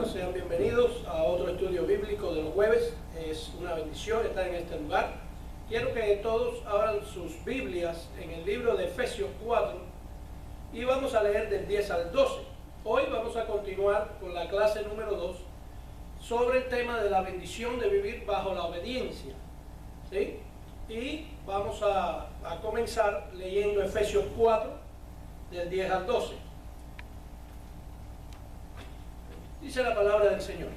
hermanos, sean bienvenidos a otro estudio bíblico de los jueves. Es una bendición estar en este lugar. Quiero que todos abran sus Biblias en el libro de Efesios 4 y vamos a leer del 10 al 12. Hoy vamos a continuar con la clase número 2 sobre el tema de la bendición de vivir bajo la obediencia, ¿sí? Y vamos a comenzar leyendo Efesios 4 del 10 al 12. Dice la palabra del Señor: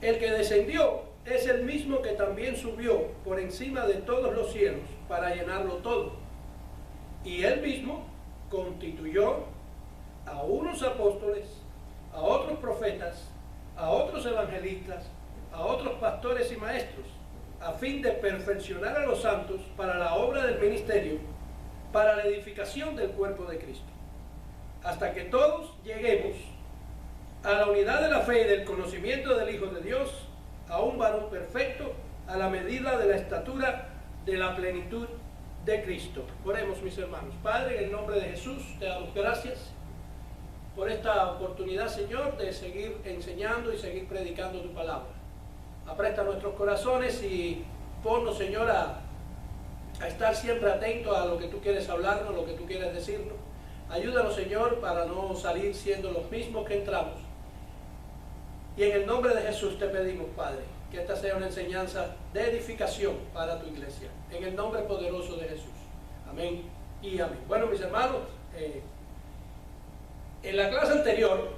el que descendió es el mismo que también subió por encima de todos los cielos para llenarlo todo. Y él mismo constituyó a unos apóstoles, a otros profetas, a otros evangelistas, a otros pastores y maestros, a fin de perfeccionar a los santos para la obra del ministerio, para la edificación del cuerpo de Cristo, hasta que todos lleguemos a la unidad de la fe y del conocimiento del Hijo de Dios, a un varón perfecto, a la medida de la estatura de la plenitud de Cristo. Oremos, mis hermanos. Padre, en el nombre de Jesús, te damos gracias por esta oportunidad, Señor, de seguir enseñando y seguir predicando tu palabra. Apresta nuestros corazones y ponnos, Señor, a estar siempre atentos a lo que tú quieres hablarnos, lo que tú quieres decirnos. Ayúdanos, Señor, para no salir siendo los mismos que entramos. Y en el nombre de Jesús te pedimos, Padre, que esta sea una enseñanza de edificación para tu iglesia. En el nombre poderoso de Jesús. Amén y amén. Bueno, mis hermanos, en la clase anterior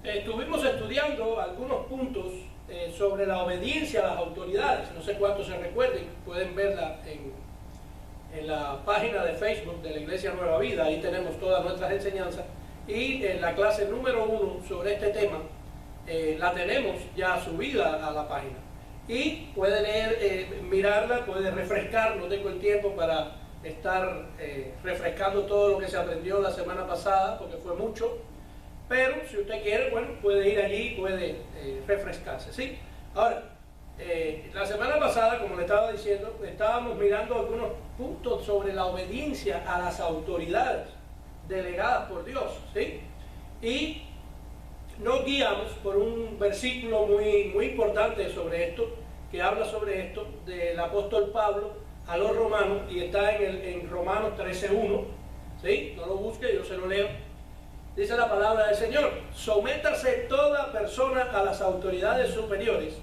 estuvimos estudiando algunos puntos sobre la obediencia a las autoridades. No sé cuántos se recuerden, pueden verla en la página de Facebook de la Iglesia Nueva Vida. Ahí tenemos todas nuestras enseñanzas, y en la clase número 1 sobre este tema la tenemos ya subida a la página, y puede leer, mirarla, puede refrescar. No tengo el tiempo para estar refrescando todo lo que se aprendió la semana pasada, porque fue mucho, pero si usted quiere, bueno, puede ir allí y puede refrescarse, ¿sí? Ahora, la semana pasada, como le estaba diciendo, estábamos mirando algunos puntos sobre la obediencia a las autoridades delegadas por Dios, ¿sí? Y nos guiamos por un versículo muy importante sobre esto, que habla sobre esto, del apóstol Pablo a los romanos, y está en Romanos 13:1, ¿sí? No lo busque, yo se lo leo. Dice la palabra del Señor: sométase toda persona a las autoridades superiores,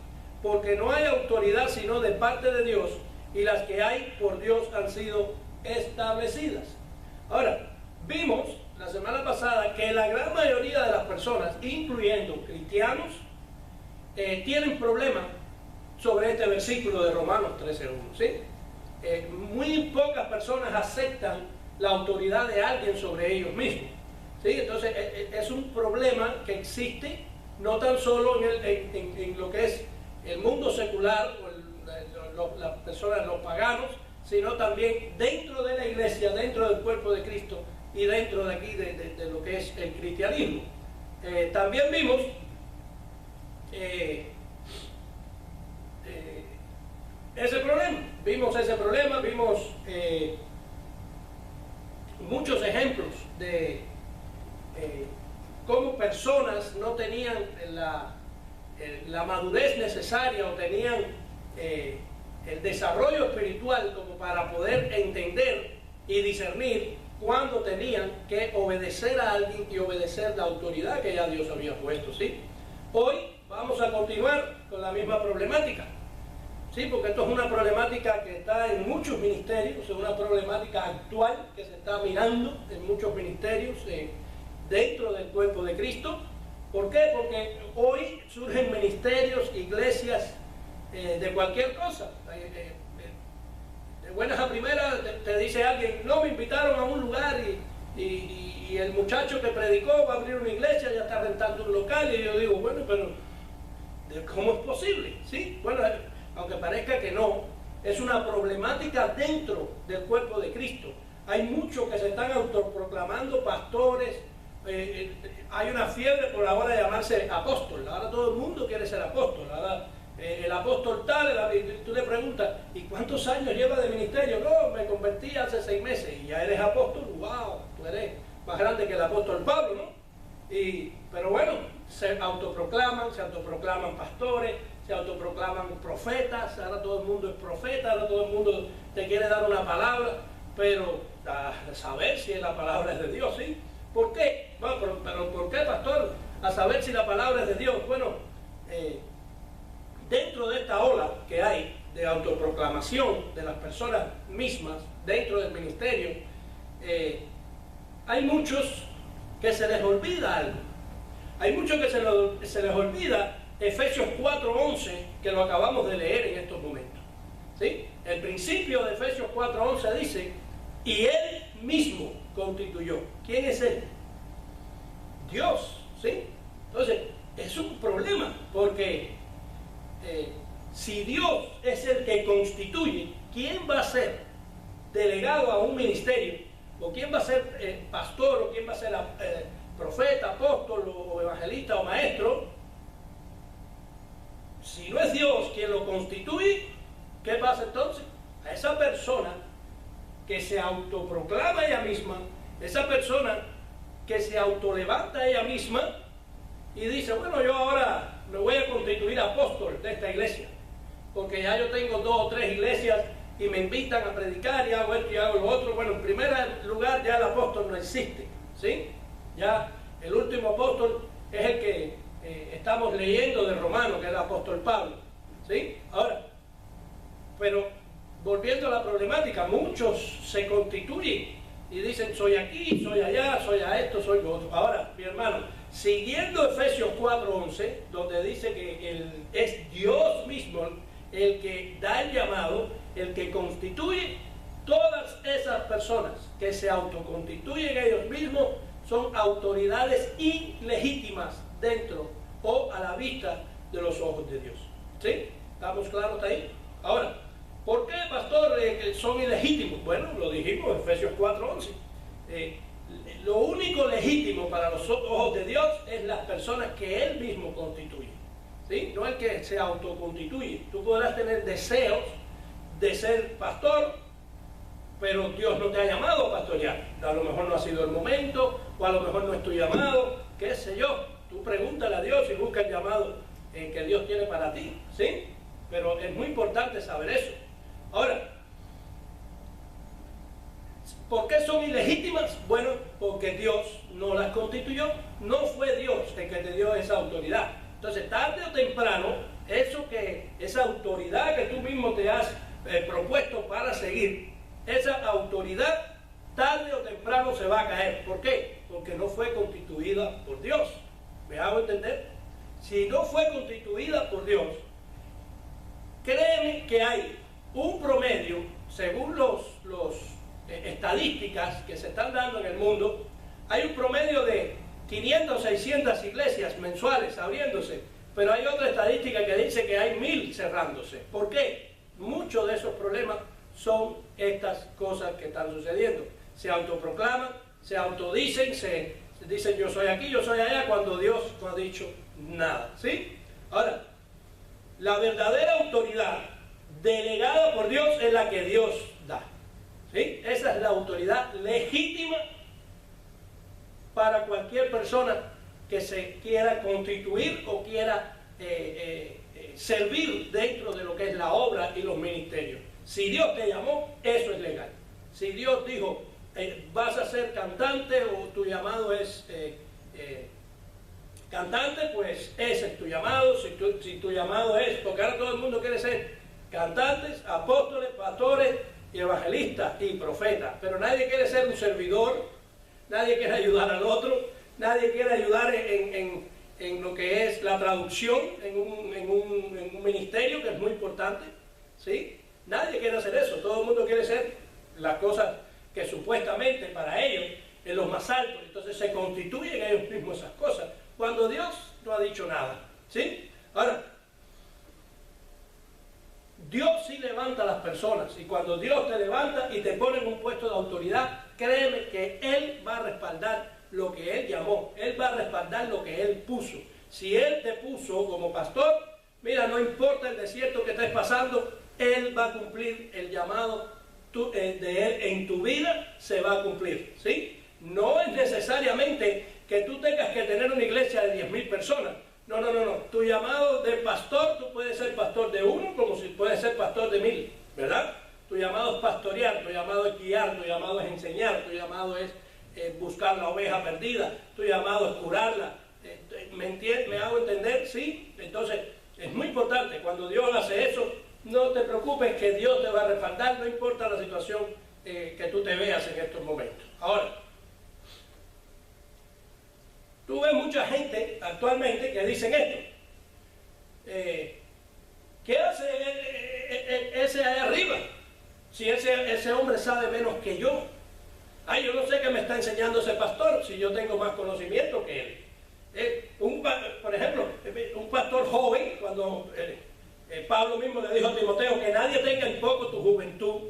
porque no hay autoridad sino de parte de Dios, y las que hay por Dios han sido establecidas. Ahora, vimos la semana pasada que la gran mayoría de las personas, incluyendo cristianos, tienen problemas sobre este versículo de Romanos 13:1, ¿sí? Muy pocas personas aceptan la autoridad de alguien sobre ellos mismos, ¿sí? Entonces es un problema que existe no tan solo en lo que es el mundo secular, o las personas, los paganos, sino también dentro de la iglesia, dentro del cuerpo de Cristo, y dentro de aquí de lo que es el cristianismo. También vimos ese problema, vimos muchos ejemplos de cómo personas no tenían la madurez necesaria, o tenían el desarrollo espiritual como para poder entender y discernir cuándo tenían que obedecer a alguien y obedecer la autoridad que ya Dios había puesto, ¿sí? Hoy vamos a continuar con la misma problemática, ¿sí? Porque esto es una problemática que está en muchos ministerios, es una problemática actual que se está mirando en muchos ministerios dentro del cuerpo de Cristo. ¿Por qué? Porque hoy surgen ministerios, iglesias de cualquier cosa. De buenas a primeras te dice alguien: no, me invitaron a un lugar y el muchacho que predicó va a abrir una iglesia, ya está rentando un local. Y yo digo, bueno, pero ¿cómo es posible? ¿Sí? Bueno, aunque parezca que no, es una problemática dentro del cuerpo de Cristo. Hay muchos que se están autoproclamando pastores. Hay una fiebre por ahora de llamarse apóstol. Ahora todo el mundo quiere ser apóstol. Ahora el apóstol tal, tú le preguntas: ¿y cuántos años lleva de ministerio? No, me convertí hace 6 meses. Y ya eres apóstol. ¡Wow! Tú eres más grande que el apóstol Pablo, ¿no? Pero bueno, se autoproclaman pastores, se autoproclaman profetas, ahora todo el mundo es profeta, ahora todo el mundo te quiere dar una palabra, pero a saber si la palabra es de Dios, ¿sí? ¿Por qué? Bueno, pero ¿por qué, pastor? A saber si la palabra es de Dios. Bueno, dentro de esta ola que hay de autoproclamación de las personas mismas dentro del ministerio, hay muchos que se les olvida algo. Hay muchos que se les olvida Efesios 4:11, que lo acabamos de leer en estos momentos, ¿sí? El principio de Efesios 4:11 dice: y Él mismo constituyó. ¿Quién es Él? Dios, ¿sí? Entonces, es un problema, porque si Dios es el que constituye, ¿quién va a ser delegado a un ministerio? ¿O quién va a ser pastor? ¿O quién va a ser profeta, apóstol, o evangelista, o maestro? Si no es Dios quien lo constituye, ¿qué pasa entonces? A esa persona que se autoproclama ella misma, esa persona que se autolevanta ella misma y dice: bueno, yo ahora me voy a constituir apóstol de esta iglesia, porque ya yo tengo 2 o 3 iglesias y me invitan a predicar y hago esto y hago lo otro. Bueno, en primer lugar, ya el apóstol no existe, ¿sí? Ya el último apóstol es el que estamos leyendo de Romanos, que es el apóstol Pablo, ¿sí? Ahora, pero volviendo a la problemática, muchos se constituyen y dicen: soy aquí, soy allá, soy a esto, soy lo otro. Ahora, mi hermano, siguiendo Efesios 4:11, donde dice que es Dios mismo el que da el llamado, el que constituye, todas esas personas que se autoconstituyen ellos mismos son autoridades ilegítimas dentro o a la vista de los ojos de Dios. ¿Sí? ¿Estamos claros hasta ahí? Ahora, ¿por qué, pastor, son ilegítimos? Bueno, lo dijimos en Efesios 4:11. Lo único legítimo para los ojos de Dios es las personas que Él mismo constituye, ¿sí? No el que se autoconstituye. Tú podrás tener deseos de ser pastor, pero Dios no te ha llamado a pastorear. A lo mejor no ha sido el momento, o a lo mejor no es tu llamado, qué sé yo. Tú pregúntale a Dios y busca el llamado que Dios tiene para ti, ¿sí? Pero es muy importante saber eso. Ahora, ¿por qué son ilegítimas? Bueno, porque Dios no las constituyó. No fue Dios el que te dio esa autoridad. Entonces, tarde o temprano, esa autoridad que tú mismo te has propuesto para seguir, esa autoridad tarde o temprano se va a caer. ¿Por qué? Porque no fue constituida por Dios. ¿Me hago entender? Si no fue constituida por Dios, créeme que hay un promedio, según los estadísticas que se están dando en el mundo, hay un promedio de 500 o 600 iglesias mensuales abriéndose, pero hay otra estadística que dice que hay 1000 cerrándose. ¿Por qué? Muchos de esos problemas son estas cosas que están sucediendo. Se autoproclaman, se autodicen, se dicen: yo soy aquí, yo soy allá, cuando Dios no ha dicho nada, ¿sí? Ahora, la verdadera autoridad delegada por Dios es la que Dios da, ¿sí? Esa es la autoridad legítima para cualquier persona que se quiera constituir o quiera servir dentro de lo que es la obra y los ministerios. Si Dios te llamó, eso es legal. Si Dios dijo: vas a ser cantante, o tu llamado es cantante, pues ese es tu llamado. Si tu llamado es, porque ahora todo el mundo quiere ser cantantes, apóstoles, pastores y evangelistas y profetas, pero nadie quiere ser un servidor, nadie quiere ayudar al otro, nadie quiere ayudar en lo que es la traducción en un ministerio, que es muy importante, ¿sí? Nadie quiere hacer eso. Todo el mundo quiere ser las cosas que supuestamente para ellos es lo más alto. Entonces se constituyen ellos mismos esas cosas, cuando Dios no ha dicho nada, ¿sí? Ahora, Dios sí levanta a las personas, y cuando Dios te levanta y te pone en un puesto de autoridad, créeme que Él va a respaldar lo que Él llamó, Él va a respaldar lo que Él puso. Si Él te puso como pastor, mira, no importa el desierto que estés pasando, Él va a cumplir el llamado de Él en tu vida, se va a cumplir, ¿sí? no es necesariamente que tú tengas que tener una iglesia de 10.000 personas. No. Tu llamado de pastor, tú puedes ser pastor de uno como si puedes ser pastor de 1.000, ¿verdad? Tu llamado es pastorear, tu llamado es guiar, tu llamado es enseñar, tu llamado es buscar la oveja perdida, tu llamado es curarla. ¿Me hago entender? Sí. Entonces, es muy importante, cuando Dios hace eso, no te preocupes que Dios te va a respaldar, no importa la situación que tú te veas en estos momentos. Ahora, tú ves mucha gente actualmente que dicen esto. ¿Qué hace ese allá arriba? Si ese hombre sabe menos que yo. Ay, yo no sé qué me está enseñando ese pastor, si yo tengo más conocimiento que él. Por ejemplo, un pastor joven, cuando Pablo mismo le dijo a Timoteo que nadie tenga en poco tu juventud.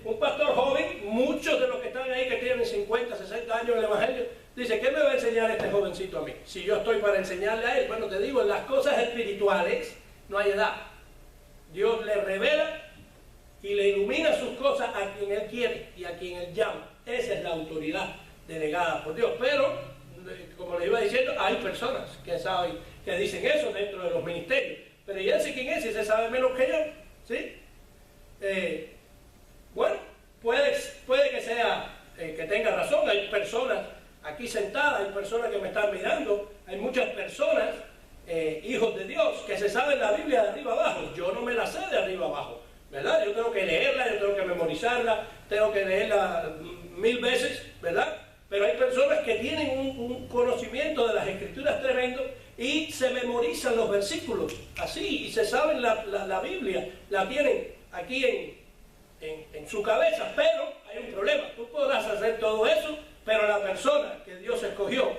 Un pastor joven, muchos de los que están ahí que tienen 50, 60 años en el Evangelio, dice, ¿qué me va a enseñar este jovencito a mí? Si yo estoy para enseñarle a él. Bueno, te digo, en las cosas espirituales no hay edad. Dios le revela y le ilumina sus cosas a quien Él quiere y a quien Él llama. Esa es la autoridad delegada por Dios. Pero, como le iba diciendo, hay personas que saben, que dicen eso dentro de los ministerios. Pero ya sé quién es, si se sabe menos que yo, ¿sí? Bueno, puede que sea, que tenga razón. Hay personas aquí sentadas, hay personas que me están mirando, hay muchas personas, hijos de Dios, que se saben la Biblia de arriba abajo. Yo no me la sé de arriba abajo, ¿verdad? Yo tengo que leerla, yo tengo que memorizarla, tengo que leerla 1000 veces, ¿verdad? Pero hay personas que tienen un conocimiento de las Escrituras tremendo y se memorizan los versículos así, y se saben la Biblia, la tienen aquí en su cabeza. Pero hay un problema: tú podrás hacer todo eso, pero la persona que Dios escogió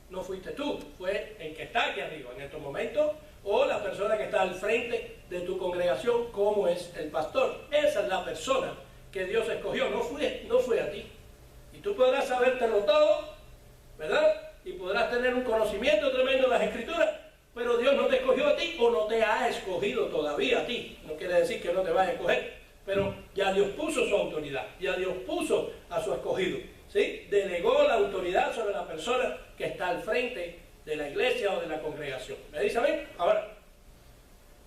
no fuiste tú, fue el que está aquí arriba en estos momentos, o la persona que está al frente de tu congregación, como es el pastor. Esa es la persona que Dios escogió, no fue a ti. Y tú podrás sabértelo todo, ¿verdad? Y podrás tener un conocimiento tremendo de las Escrituras, pero Dios no te escogió a ti, o no te ha escogido todavía a ti. No quiere decir que no te vaya a escoger, pero ya Dios puso su autoridad, ya Dios puso a su escogido, ¿sí? Delegó la autoridad sobre la persona que está al frente de la iglesia o de la congregación. ¿Me dice a mí? Ahora,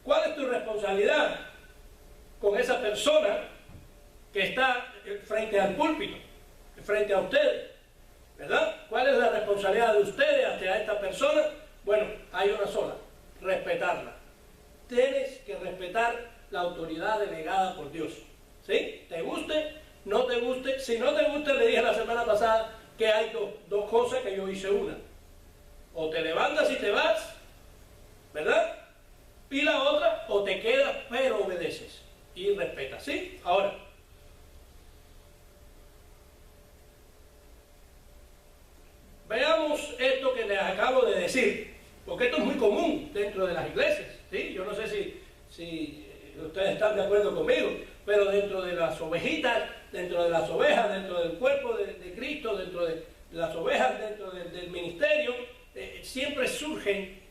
¿cuál es tu responsabilidad con esa persona que está frente al púlpito, frente a ustedes? ¿Verdad? ¿Cuál es la responsabilidad de ustedes hacia esta persona? Bueno, hay una sola: respetarla. Tienes que respetar la autoridad delegada por Dios, ¿sí? ¿Te guste? ¿No te guste? Si no te gusta, le dije la semana pasada que hay dos cosas, que yo hice una: o te levantas y te vas, ¿verdad? Y la otra, o te quedas pero obedeces y respetas, ¿sí? Ahora, veamos esto que les acabo de decir, porque esto es muy común dentro de las iglesias, ¿sí? Yo no sé si ustedes están de acuerdo conmigo, pero dentro de las ovejitas, dentro de las ovejas, dentro del cuerpo de Cristo, dentro de las ovejas, dentro del ministerio, siempre surgen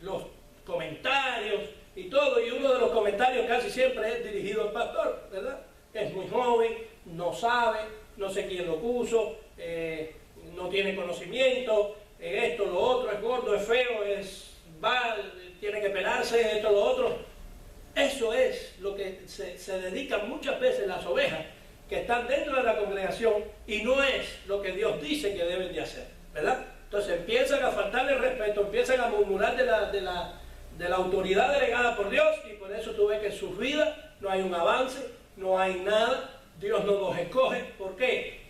los comentarios y todo, y uno de los comentarios casi siempre es dirigido al pastor, ¿verdad? Es muy joven, no sabe, no sé quién lo puso, no tiene conocimiento, esto, lo otro, es gordo, es feo, tiene que pelarse, esto, lo otro. Eso es lo que se dedican muchas veces las ovejas que están dentro de la congregación, y no es lo que Dios dice que deben de hacer, ¿verdad? Entonces empiezan a faltarle respeto, empiezan a murmurar de la autoridad delegada por Dios, y por eso tú ves que en sus vidas no hay un avance, no hay nada. Dios no los escoge. ¿Por qué?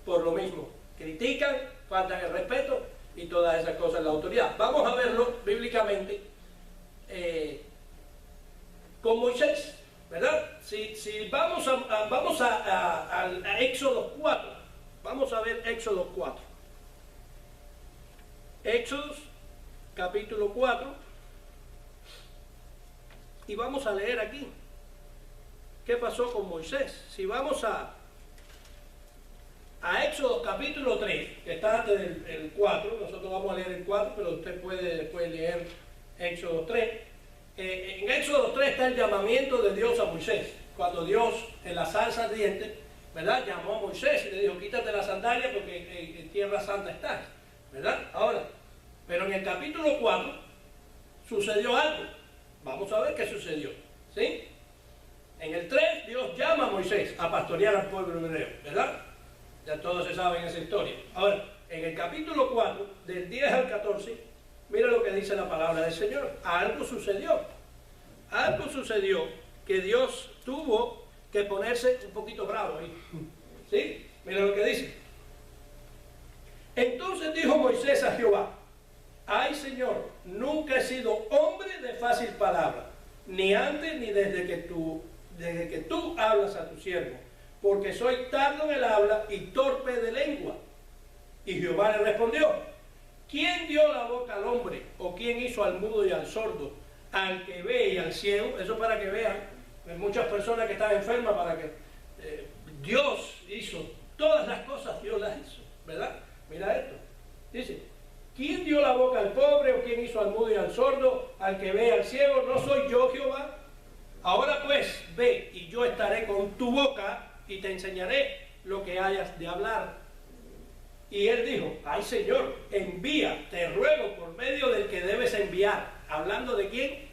Por lo mismo: critican, faltan el respeto y todas esas cosas en la autoridad. Vamos a verlo bíblicamente con Moisés, ¿verdad? Si vamos a Éxodo 4, vamos a ver Éxodo 4. Éxodo capítulo 4, y vamos a leer aquí qué pasó con Moisés. Si vamos a Éxodo capítulo 3, que está antes del 4, nosotros vamos a leer el 4, pero usted puede después leer Éxodo 3. En Éxodo 3 está el llamamiento de Dios a Moisés, cuando Dios en la zarza ardiente ¿verdad? Llamó a Moisés y le dijo, quítate la sandalia porque en tierra santa estás, ¿verdad? Ahora, pero en el capítulo 4 sucedió algo. Vamos a ver qué sucedió, ¿sí? En el 3, Dios llama a Moisés a pastorear al pueblo hebreo, ¿verdad? Ya todos se saben esa historia. Ahora, en el capítulo 4, del 10 al 14, mira lo que dice la palabra del Señor. Algo sucedió. Algo sucedió que Dios tuvo que ponerse un poquito bravo ahí. ¿Sí? Mira lo que dice. Entonces dijo Moisés a Jehová, ay Señor, nunca he sido hombre de fácil palabra, ni antes ni desde que tú hablas a tu siervo, porque soy tardo en el habla y torpe de lengua. Y Jehová le respondió, ¿quién dio la boca al hombre? ¿O quién hizo al mudo y al sordo, al que ve y al ciego? Eso para que vean, hay muchas personas que están enfermas, para que Dios hizo todas las cosas, Dios las hizo, ¿verdad? Mira esto, dice, ¿quién dio la boca al pobre? ¿O quién hizo al mudo y al sordo, al que ve y al ciego? ¿No soy yo Jehová? Ahora pues, ve, y yo estaré con tu boca y te enseñaré lo que hayas de hablar. Y él dijo, ay Señor, envía, te ruego por medio del que debes enviar. Hablando de quién,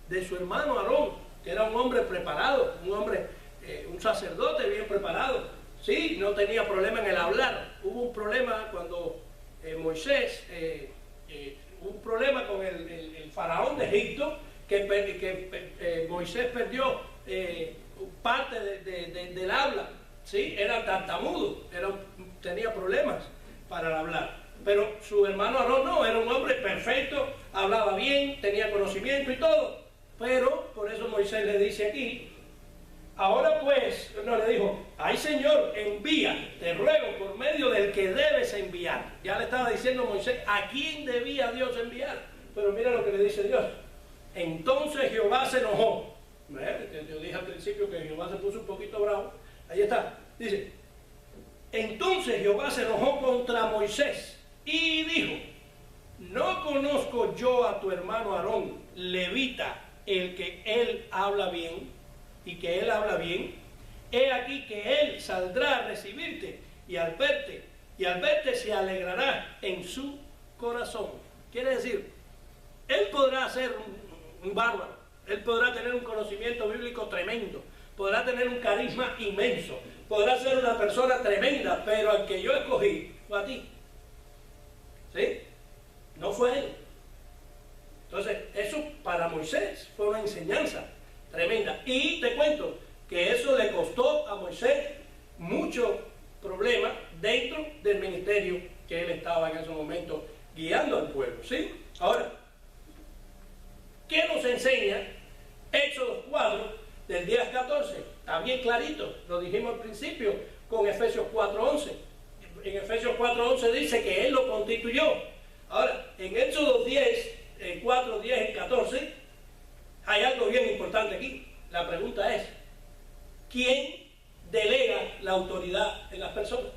de su hermano Aarón, que era un hombre preparado, un hombre, un sacerdote bien preparado. Sí, no tenía problema en el hablar. Hubo un problema cuando Moisés, un problema con el faraón de Egipto, que Moisés perdió parte del habla. Sí, era tartamudo, tenía problemas para hablar. Pero su hermano Aarón no, era un hombre perfecto, hablaba bien, tenía conocimiento y todo. Pero por eso Moisés le dice aquí, ahora pues, no le dijo, ay Señor, envía, te ruego por medio del que debes enviar. Ya le estaba diciendo Moisés a quién debía Dios enviar. Pero mira lo que le dice Dios. Entonces Jehová se enojó. Yo dije al principio que Jehová se puso un poquito bravo. Ahí está, dice, entonces Jehová se enojó contra Moisés y dijo, ¿no conozco yo a tu hermano Aarón, levita, el que él habla bien y que él habla bien? He aquí que él saldrá a recibirte y al verte se alegrará en su corazón. Quiere decir, él podrá ser un bárbaro, él podrá tener un conocimiento bíblico tremendo, podrá tener un carisma inmenso, podrá ser una persona tremenda, pero al que yo escogí fue a ti. ¿Sí? No fue él. Entonces, eso para Moisés fue una enseñanza tremenda. Y te cuento que eso le costó a Moisés mucho problema dentro del ministerio que él estaba en ese momento guiando al pueblo. ¿Sí? Ahora, ¿qué nos enseña Éxodo 4? Del 10 al 14, está bien clarito, lo dijimos al principio con Efesios 4:11. En Efesios 4:11 dice que Él lo constituyó. Ahora, en Éxodo 4, 10 y 14, hay algo bien importante aquí. La pregunta es, ¿quién delega la autoridad en las personas?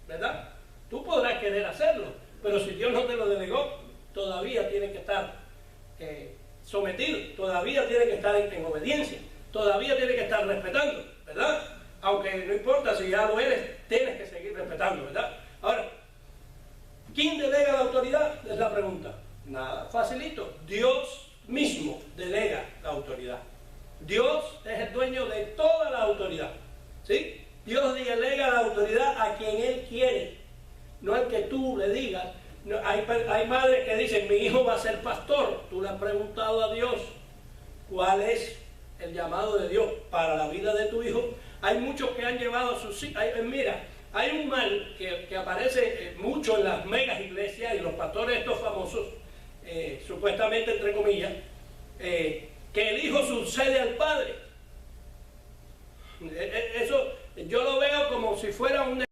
¿Verdad? Tú podrás querer hacerlo, pero si Dios no te lo delegó, todavía tiene que estar sometido, todavía tiene que estar en obediencia, todavía tiene que estar respetando, ¿verdad? Aunque no importa si ya lo eres, tienes que seguir respetando, ¿verdad? Ahora, ¿quién delega la autoridad? Es la pregunta. Nada, facilito. Dios mismo delega la autoridad. Dios es el dueño de toda la autoridad, ¿sí? Dios delega la autoridad a quien Él quiere, no al que tú le digas. No, hay madres que dicen, mi hijo va a ser pastor. Tú le has preguntado a Dios cuál es el llamado de Dios para la vida de tu hijo. Hay muchos que han llevado a sus hijos. Mira, hay un mal que aparece mucho en las megas iglesias y los pastores estos famosos, supuestamente entre comillas, que el hijo sucede al padre. Eso yo lo veo como si fuera un...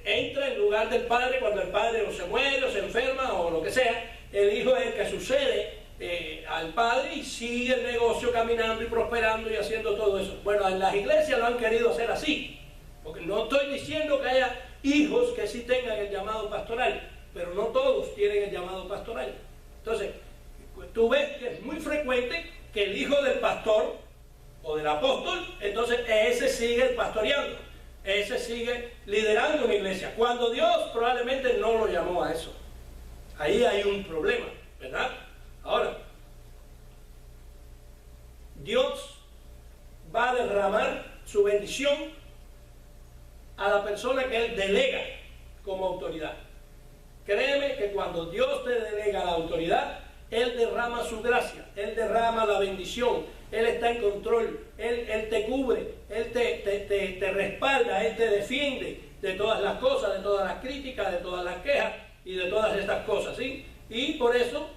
entra en lugar del padre cuando el padre o se muere o se enferma o lo que sea. El hijo es el que sucede al padre y sigue el negocio caminando y prosperando y haciendo todo eso. Bueno, en las iglesias lo han querido hacer así, porque no estoy diciendo que haya hijos que sí tengan el llamado pastoral, pero no todos tienen el llamado pastoral. Entonces, tú ves que es muy frecuente que el hijo del pastor o del apóstol, entonces ese sigue pastoreando, ese sigue liderando una iglesia, cuando Dios probablemente no lo llamó a eso. Ahí hay un problema, ¿verdad? Ahora, Dios va a derramar su bendición a la persona que Él delega como autoridad. Créeme que cuando Dios te delega la autoridad, Él derrama su gracia, Él derrama la bendición, Él está en control, Él te cubre, Él te respalda, Él te defiende de todas las cosas, de todas las críticas, de todas las quejas y de todas estas cosas, ¿sí? Y por eso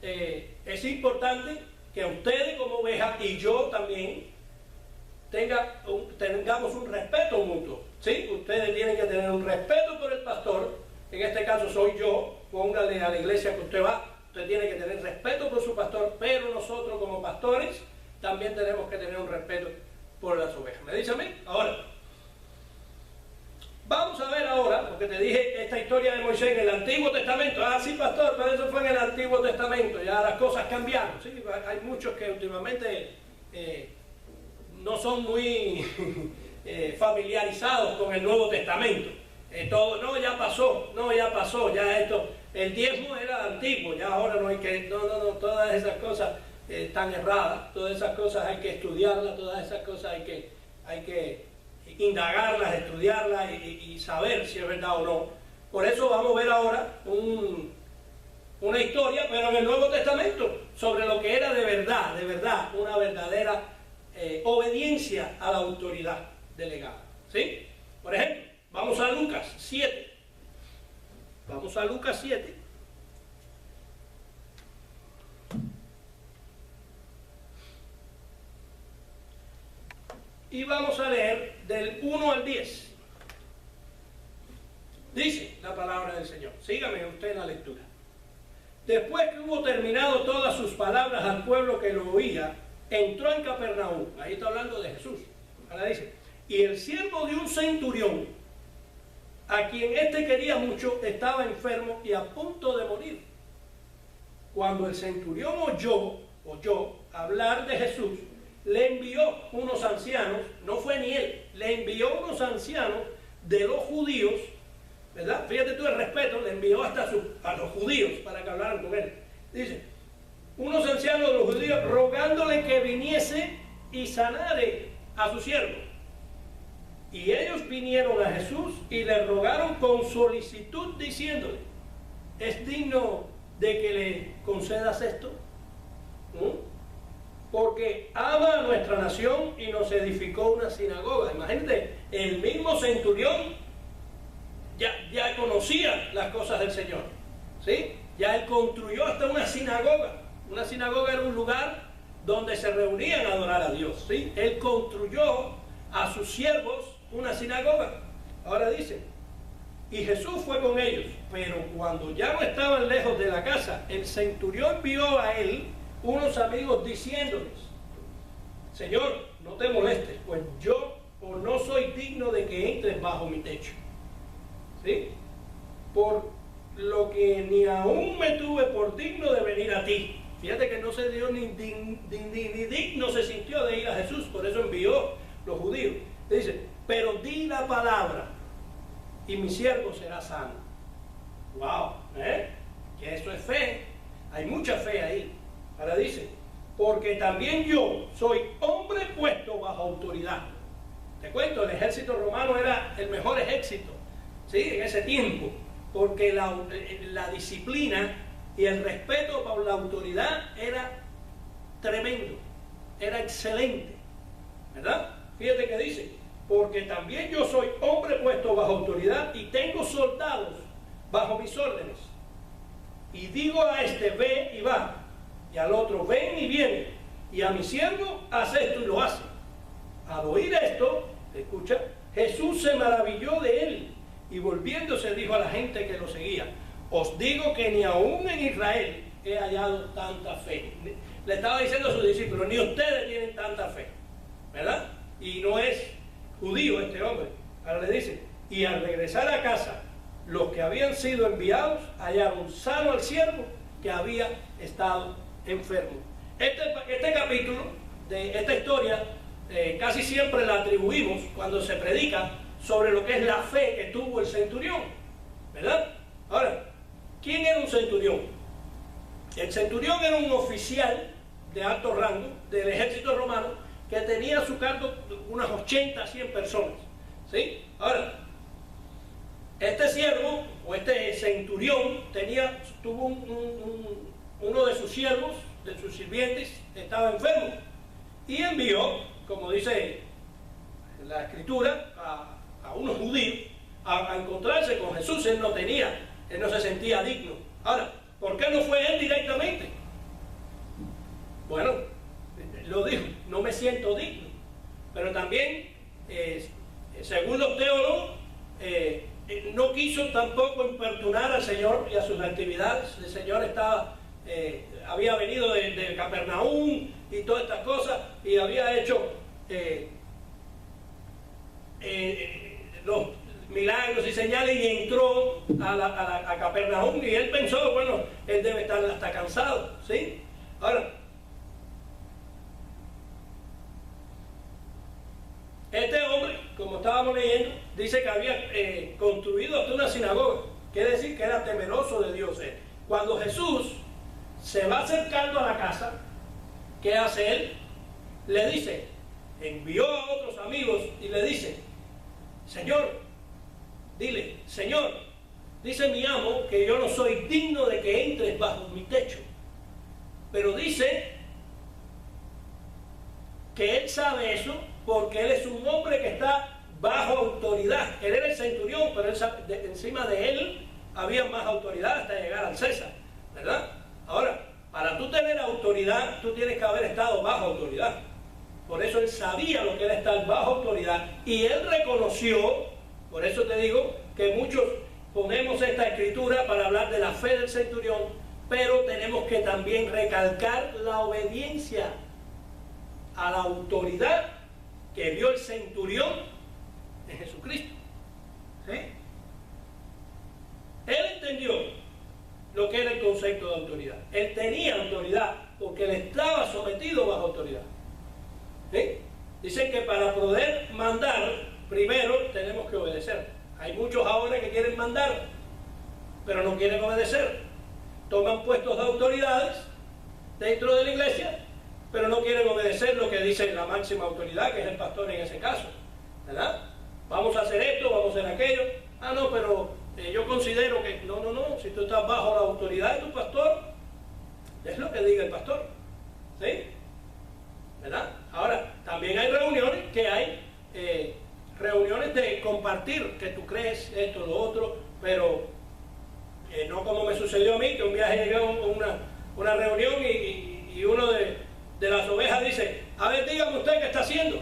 es importante que ustedes como ovejas y yo también tengamos un respeto mutuo, ¿sí? Ustedes tienen que tener un respeto por el pastor, en este caso soy yo, póngale a la iglesia que usted va, usted tiene que tener respeto por su pastor, pero nosotros como pastores también tenemos que tener un respeto por las ovejas. ¿Me dice a mí? Ahora, vamos a ver ahora, porque te dije esta historia de Moisés en el Antiguo Testamento. Ah, sí, pastor, pero eso fue en el Antiguo Testamento, ya las cosas cambiaron. Sí, hay muchos que últimamente no son muy familiarizados con el Nuevo Testamento. Todo, no, ya pasó, ya esto, el diezmo era antiguo, ya ahora no hay que, no, todas esas cosas están erradas, todas esas cosas hay que estudiarlas, todas esas cosas hay que indagarlas, estudiarlas y saber si es verdad o no. Por eso vamos a ver ahora una historia, pero en el Nuevo Testamento, sobre lo que era de verdad, una verdadera obediencia a la autoridad delegada, ¿sí? Por ejemplo, vamos a Lucas 7. Vamos a Lucas 7. Y vamos a leer del 1 al 10. Dice la palabra del Señor. Sígame usted en la lectura. Después que hubo terminado todas sus palabras al pueblo que lo oía, entró en Capernaum. Ahí está hablando de Jesús. Ahora dice, y el siervo de un centurión, a quien éste quería mucho, estaba enfermo y a punto de morir. Cuando el centurión oyó hablar de Jesús, le envió unos ancianos, no fue ni él, le envió unos ancianos de los judíos, ¿verdad? Fíjate tú el respeto, le envió hasta a los judíos para que hablaran con él. Dice, unos ancianos de los judíos rogándole que viniese y sanare a su siervo. Y ellos vinieron a Jesús y le rogaron con solicitud diciéndole, ¿es digno de que le concedas esto? Porque ama a nuestra nación y nos edificó una sinagoga. Imagínate, el mismo centurión ya conocía las cosas del Señor, ¿sí? Ya él construyó hasta una sinagoga. Una sinagoga era un lugar donde se reunían a adorar a Dios, ¿sí? Él construyó a sus siervos una sinagoga. Ahora dice, y Jesús fue con ellos, pero cuando ya no estaban lejos de la casa, el centurión vio a él unos amigos diciéndoles, Señor, no te molestes, pues yo o no soy digno de que entres bajo mi techo, ¿sí? Por lo que ni aún me tuve por digno de venir a ti. Fíjate que no se dio ni digno se sintió de ir a Jesús, por eso envió los judíos. Dice, pero di la palabra y mi siervo será sano. Wow, que eso es fe, hay mucha fe ahí. Ahora dice, porque también yo soy hombre puesto bajo autoridad. Te cuento, el ejército romano era el mejor ejército, ¿sí? En ese tiempo, porque la disciplina y el respeto por la autoridad era tremendo, era excelente, ¿verdad? Fíjate que dice, porque también yo soy hombre puesto bajo autoridad y tengo soldados bajo mis órdenes. Y digo a este, ve y va, y al otro, ven y viene, y a mi siervo, hace esto y lo hace. Al oír esto, escucha, Jesús se maravilló de él, y volviéndose dijo a la gente que lo seguía, os digo que ni aún en Israel he hallado tanta fe. Le estaba diciendo a sus discípulos, ni ustedes tienen tanta fe, ¿verdad? Y no es judío este hombre. Ahora le dice, y al regresar a casa, los que habían sido enviados hallaron sano al siervo que había estado enfermo. Este capítulo de esta historia casi siempre la atribuimos cuando se predica sobre lo que es la fe que tuvo el centurión, ¿verdad? Ahora, ¿quién era un centurión? El centurión era un oficial de alto rango del ejército romano que tenía a su cargo unas 80 a 100 personas, ¿sí? Ahora, este siervo o este centurión tuvo uno de sus siervos, de sus sirvientes, estaba enfermo y envió, como dice la escritura, a unos judíos a encontrarse con Jesús. Él no se sentía digno. Ahora, ¿por qué no fue él directamente? Bueno, lo dijo, no me siento digno. Pero también, según los teólogos, no quiso tampoco importunar al Señor y a sus actividades. El Señor había venido de Capernaum y todas estas cosas, y había hecho los milagros y señales, y entró a Capernaum, y él pensó, bueno, él debe estar hasta cansado, ¿sí? Ahora, este hombre, como estábamos leyendo, dice que había construido hasta una sinagoga. Quiere decir que era temeroso de Dios él. Cuando Jesús se va acercando a la casa, ¿qué hace él? Le dice, envió a otros amigos y le dice, Señor, dice mi amo que yo no soy digno de que entres bajo mi techo. Pero dice que él sabe eso porque él es un hombre que está bajo autoridad. Él era el centurión, pero encima de él había más autoridad hasta llegar al César, ¿verdad? Ahora, para tú tener autoridad, tú tienes que haber estado bajo autoridad. Por eso él sabía lo que era estar bajo autoridad, y él reconoció. Por eso te digo que muchos ponemos esta escritura para hablar de la fe del centurión, pero tenemos que también recalcar la obediencia a la autoridad que vio el centurión en Jesucristo, ¿sí? Él entendió lo que era el concepto de autoridad. Él tenía autoridad porque él estaba sometido bajo autoridad, ¿sí? Dicen que para poder mandar, primero tenemos que obedecer. Hay muchos ahora que quieren mandar, pero no quieren obedecer. Toman puestos de autoridades dentro de la iglesia, pero no quieren obedecer lo que dice la máxima autoridad, que es el pastor en ese caso, ¿verdad? Vamos a hacer esto, vamos a hacer aquello. Ah, no, pero yo considero que no, si tú estás bajo la autoridad de tu pastor, es lo que diga el pastor, ¿sí? ¿Verdad? Ahora, también hay reuniones reuniones de compartir, que tú crees esto, lo otro, pero no como me sucedió a mí, que un viaje llegué a una reunión y uno de las ovejas dice, a ver, dígame usted qué está haciendo.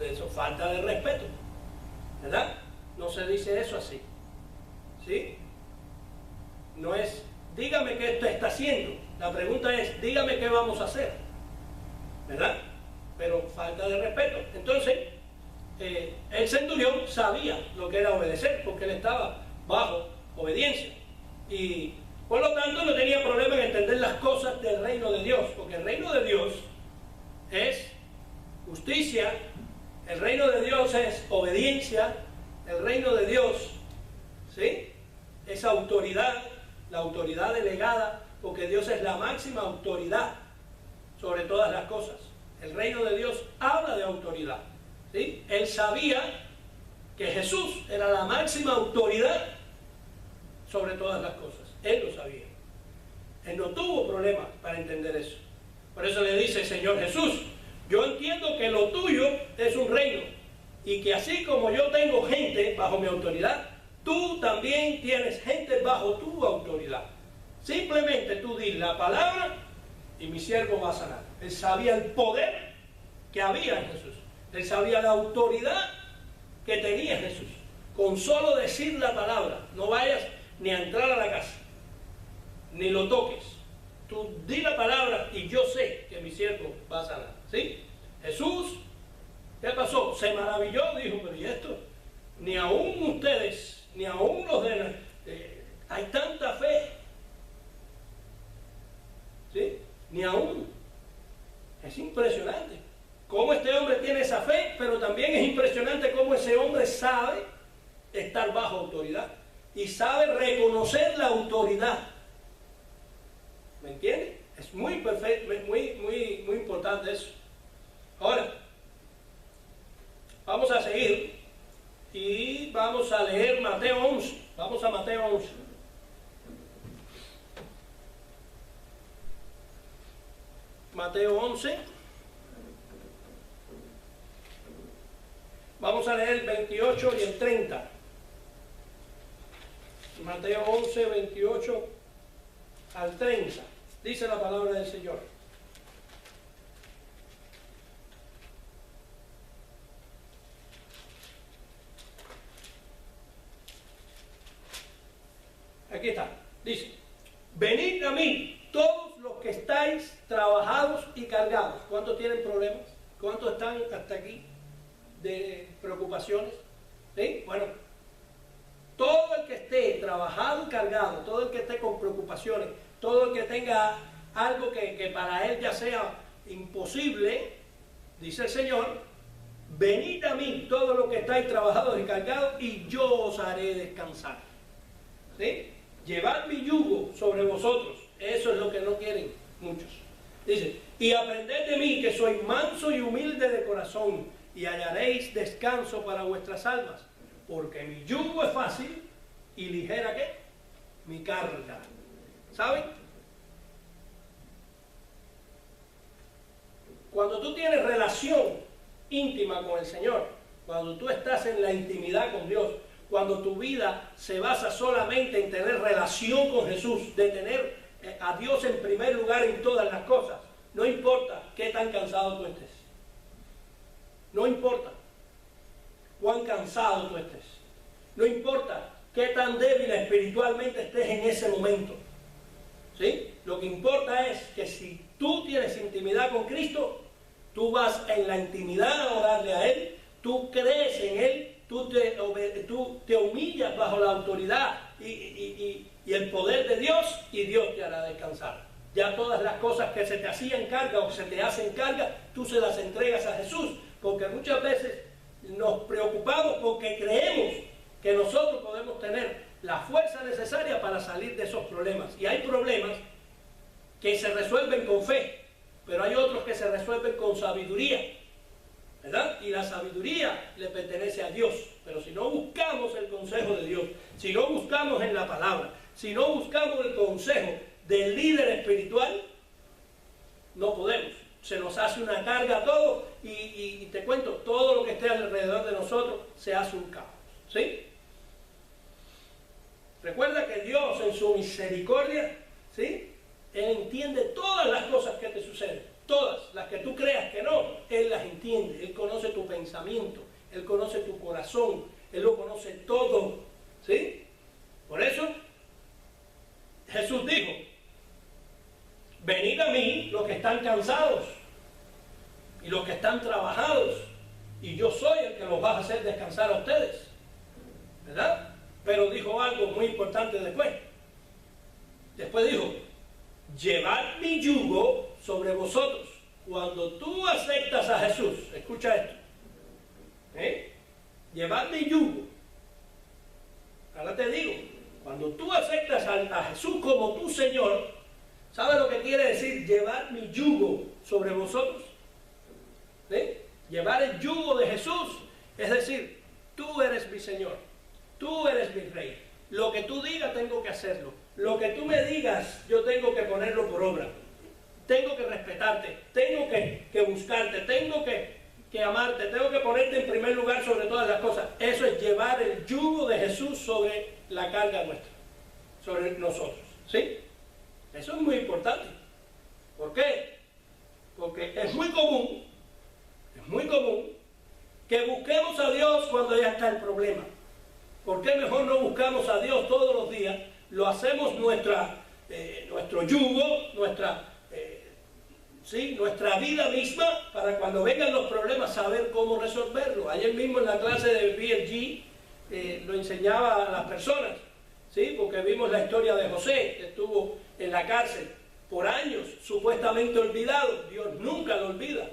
Eso es falta de respeto, ¿verdad? No se dice eso así, ¿sí? No es, dígame qué usted está haciendo. La pregunta es, dígame qué vamos a hacer, ¿verdad? Pero falta de respeto. Entonces, el centurión sabía lo que era obedecer, porque él estaba bajo obediencia, y por lo tanto no tenía problema en entender las cosas del reino de Dios, porque el reino de Dios es justicia, el reino de Dios es obediencia, el reino de Dios, ¿sí?, es autoridad, la autoridad delegada, porque Dios es la máxima autoridad sobre todas las cosas. El reino de Dios habla de autoridad, ¿sí? Él sabía que Jesús era la máxima autoridad sobre todas las cosas. Él lo sabía. Él no tuvo problema para entender eso. Por eso le dice, Señor Jesús, yo entiendo que lo tuyo es un reino, y que así como yo tengo gente bajo mi autoridad, tú también tienes gente bajo tu autoridad. Simplemente tú di la palabra y mi siervo va a sanar. Él sabía el poder que había en Jesús. Él sabía la autoridad que tenía Jesús. Con solo decir la palabra, no vayas ni a entrar a la casa, ni lo toques. Tú di la palabra y yo sé que mi siervo va a sanar, ¿sí? Jesús, ¿qué pasó? Se maravilló, dijo, pero ¿y esto? Ni aún ustedes, ni aún los de hay tanta fe, ¿sí? Ni aún. Es impresionante. cómo este hombre tiene esa fe, pero también es impresionante cómo ese hombre sabe estar bajo autoridad y sabe reconocer la autoridad. ¿Me entiende? Es muy perfecto, muy importante eso. Ahora, vamos a seguir y vamos a leer Mateo 11. Vamos a Mateo 11. Mateo 11. Vamos a leer el 28 y el 30. Mateo 11, 28 al 30. Dice la palabra del Señor. Aquí está. Dice: venid a mí, todos los que estáis trabajados y cargados. ¿Cuántos tienen problemas? ¿Cuántos están hasta aquí de preocupaciones? ¿Sí? Bueno, todo el que esté trabajado y cargado, todo el que esté con preocupaciones, todo el que tenga algo que para él ya sea imposible, dice el Señor: venid a mí, todos los que estáis trabajados y cargados, y yo os haré descansar. ¿Sí? Llevad mi yugo sobre vosotros. Eso es lo que no quieren muchos. Dice: y aprended de mí, que soy manso y humilde de corazón, y hallaréis descanso para vuestras almas, porque mi yugo es fácil y ligera, ¿qué? Mi carga. ¿Saben? Cuando tú tienes relación íntima con el Señor, cuando tú estás en la intimidad con Dios, cuando tu vida se basa solamente en tener relación con Jesús, de tener a Dios en primer lugar en todas las cosas, no importa qué tan cansado tú estés, no importa cuán cansado tú estés, no importa qué tan débil espiritualmente estés en ese momento, ¿sí? Lo que importa es que si tú tienes intimidad con Cristo, tú vas en la intimidad a orarle a Él, tú crees en Él, tú te humillas bajo la autoridad y el poder de Dios, y Dios te hará descansar. Ya todas las cosas que se te hacían carga o se te hacen carga, tú se las entregas a Jesús, porque muchas veces nos preocupamos porque creemos que nosotros podemos tener la fuerza necesaria para salir de esos problemas. Y hay problemas que se resuelven con fe, pero hay otros que se resuelven con sabiduría, ¿verdad? Y la sabiduría le pertenece a Dios. Pero si no buscamos el consejo de Dios, si no buscamos en la palabra, si no buscamos el consejo del líder espiritual, no podemos. Se nos hace una carga todo y te cuento, todo lo que esté alrededor de nosotros se hace un caos, ¿sí? Recuerda que Dios en su misericordia, ¿sí? Él entiende todas las cosas que te suceden, todas las que tú creas que no, Él las entiende. Él conoce tu pensamiento, Él conoce tu corazón, Él lo conoce todo, ¿sí? Por eso Jesús dijo: venid a mí los que están cansados y los que están trabajados, y yo soy el que los va a hacer descansar a ustedes, ¿verdad? Pero dijo algo muy importante después. Después dijo: llevad mi yugo sobre vosotros. Cuando tú aceptas a Jesús, escucha esto, llevad mi yugo. Ahora te digo, cuando tú aceptas a Jesús como tu Señor, ¿sabes lo que quiere decir llevar mi yugo sobre vosotros? Llevar el yugo de Jesús, es decir, tú eres mi Señor, tú eres mi Rey. Lo que tú digas tengo que hacerlo. Lo que tú me digas yo tengo que ponerlo por obra. Tengo que respetarte, tengo que buscarte, tengo que amarte, tengo que ponerte en primer lugar sobre todas las cosas. Eso es llevar el yugo de Jesús sobre la carga nuestra, sobre nosotros, ¿sí? Eso es muy importante. ¿Por qué? Porque es muy común que busquemos a Dios cuando ya está el problema. ¿Por qué mejor no buscamos a Dios todos los días? Lo hacemos nuestro yugo, nuestra vida misma, para cuando vengan los problemas saber cómo resolverlo. Ayer mismo en la clase de BLG lo enseñaba a las personas, ¿sí? Porque vimos la historia de José, que estuvo en la cárcel por años, supuestamente olvidado. Dios nunca lo olvida.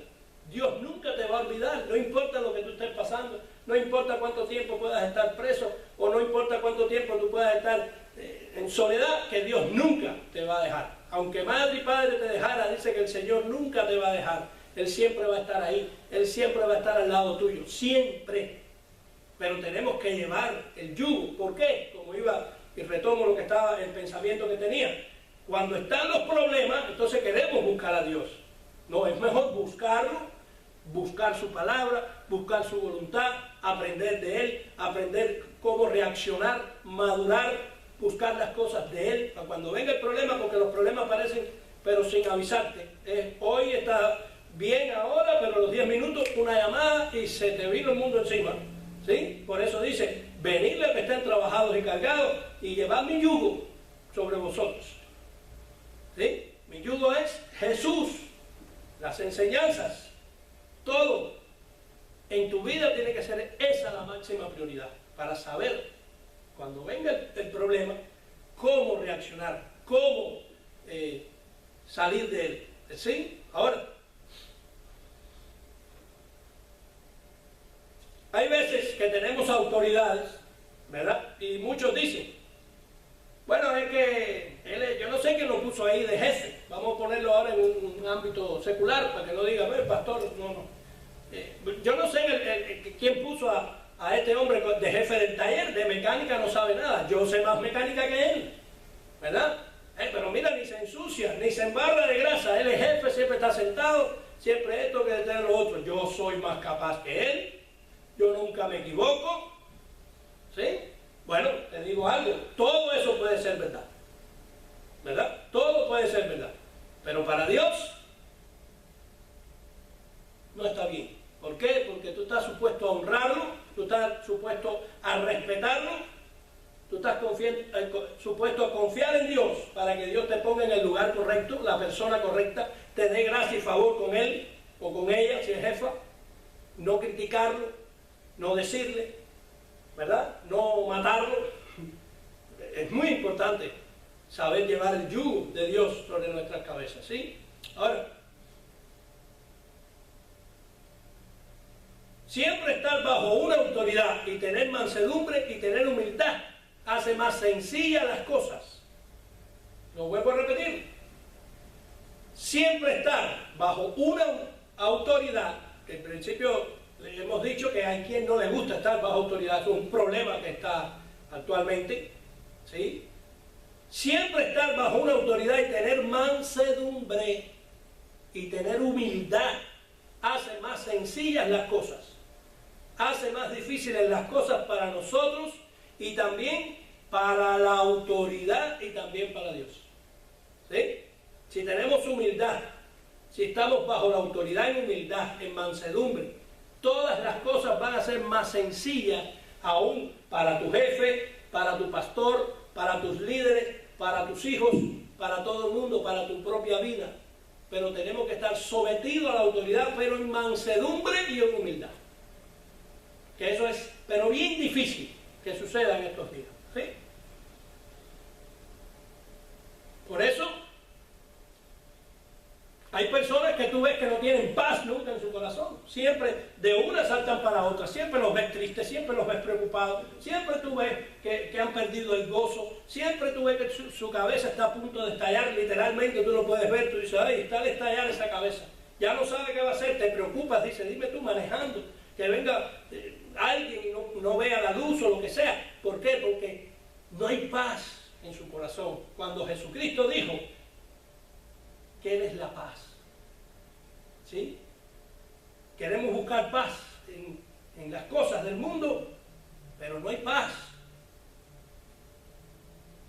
Dios nunca te va a olvidar, no importa lo que tú estés pasando, no importa cuánto tiempo puedas estar preso, o no importa cuánto tiempo tú puedas estar en soledad, que Dios nunca te va a dejar. Aunque madre y padre te dejara, dice que el Señor nunca te va a dejar. Él siempre va a estar ahí, Él siempre va a estar al lado tuyo, siempre. Pero tenemos que llevar el yugo. ¿Por qué? Como iba, y retomo lo que estaba, el pensamiento que tenía. Cuando están los problemas, entonces queremos buscar a Dios. No, es mejor buscarlo, buscar su palabra, buscar su voluntad, aprender de Él, aprender cómo reaccionar, madurar, buscar las cosas de Él. Para cuando venga el problema, porque los problemas aparecen, pero sin avisarte. Hoy está bien ahora, pero a los 10 minutos una llamada y se te vino el mundo encima. ¿Sí? Por eso dice, venid los que estén trabajados y cargados y llevad mi yugo sobre vosotros. ¿Sí? Mi yugo es Jesús, las enseñanzas, todo. En tu vida tiene que ser esa la máxima prioridad, para saber, cuando venga el problema, cómo reaccionar, cómo salir de él. ¿Sí? Ahora, hay veces que tenemos autoridades, ¿verdad? Y muchos dicen, bueno, es que yo no sé quién lo puso ahí de jefe. Vamos a ponerlo ahora en un ámbito secular, para que no diga, pastor, no. Yo no sé quién puso a este hombre de jefe del taller, de mecánica no sabe nada. Yo sé más mecánica que él, ¿verdad? Pero mira, ni se ensucia, ni se embarra de grasa. Él es jefe, siempre está sentado, siempre esto que detrás lo otro. Yo soy más capaz que él, yo nunca me equivoco, ¿sí? Bueno, te digo algo, todo eso puede ser verdad, ¿verdad? Todo puede ser verdad, pero para Dios no está bien. ¿Por qué? Porque tú estás supuesto a honrarlo, tú estás supuesto a respetarlo, tú estás supuesto a confiar en Dios para que Dios te ponga en el lugar correcto, la persona correcta, te dé gracia y favor con él o con ella, si es jefa, no criticarlo, no decirle, ¿verdad? No matarlo. Es muy importante saber llevar el yugo de Dios sobre nuestras cabezas, ¿sí? Ahora, siempre estar bajo una autoridad y tener mansedumbre y tener humildad hace más sencillas las cosas. Lo vuelvo a repetir. Siempre estar bajo una autoridad, que en principio le hemos dicho que hay quien no le gusta estar bajo autoridad, es un problema que está actualmente, ¿sí? Siempre estar bajo una autoridad y tener mansedumbre y tener humildad hace más sencillas las cosas, hace más difíciles las cosas para nosotros y también para la autoridad y también para Dios, ¿sí? Si tenemos humildad, si estamos bajo la autoridad en humildad, en mansedumbre, todas las cosas van a ser más sencillas aún para tu jefe, para tu pastor, para tus líderes, para tus hijos, para todo el mundo, para tu propia vida. Pero tenemos que estar sometidos a la autoridad, pero en mansedumbre y en humildad. Que eso es, pero bien difícil que suceda en estos días, ¿sí? Por eso, hay personas que tú ves que no tienen paz nunca en su corazón. Siempre de una saltan para otra. Siempre los ves tristes, siempre los ves preocupados. Siempre tú ves que han perdido el gozo. Siempre tú ves que su cabeza está a punto de estallar. Literalmente tú lo puedes ver. Tú dices, ay, está al estallar esa cabeza. Ya no sabe qué va a hacer. Te preocupas. Dice, dime tú manejando. Que venga alguien y no vea la luz o lo que sea. ¿Por qué? Porque no hay paz en su corazón. Cuando Jesucristo dijo que Él es la paz. ¿Sí? Queremos buscar paz en las cosas del mundo, pero no hay paz.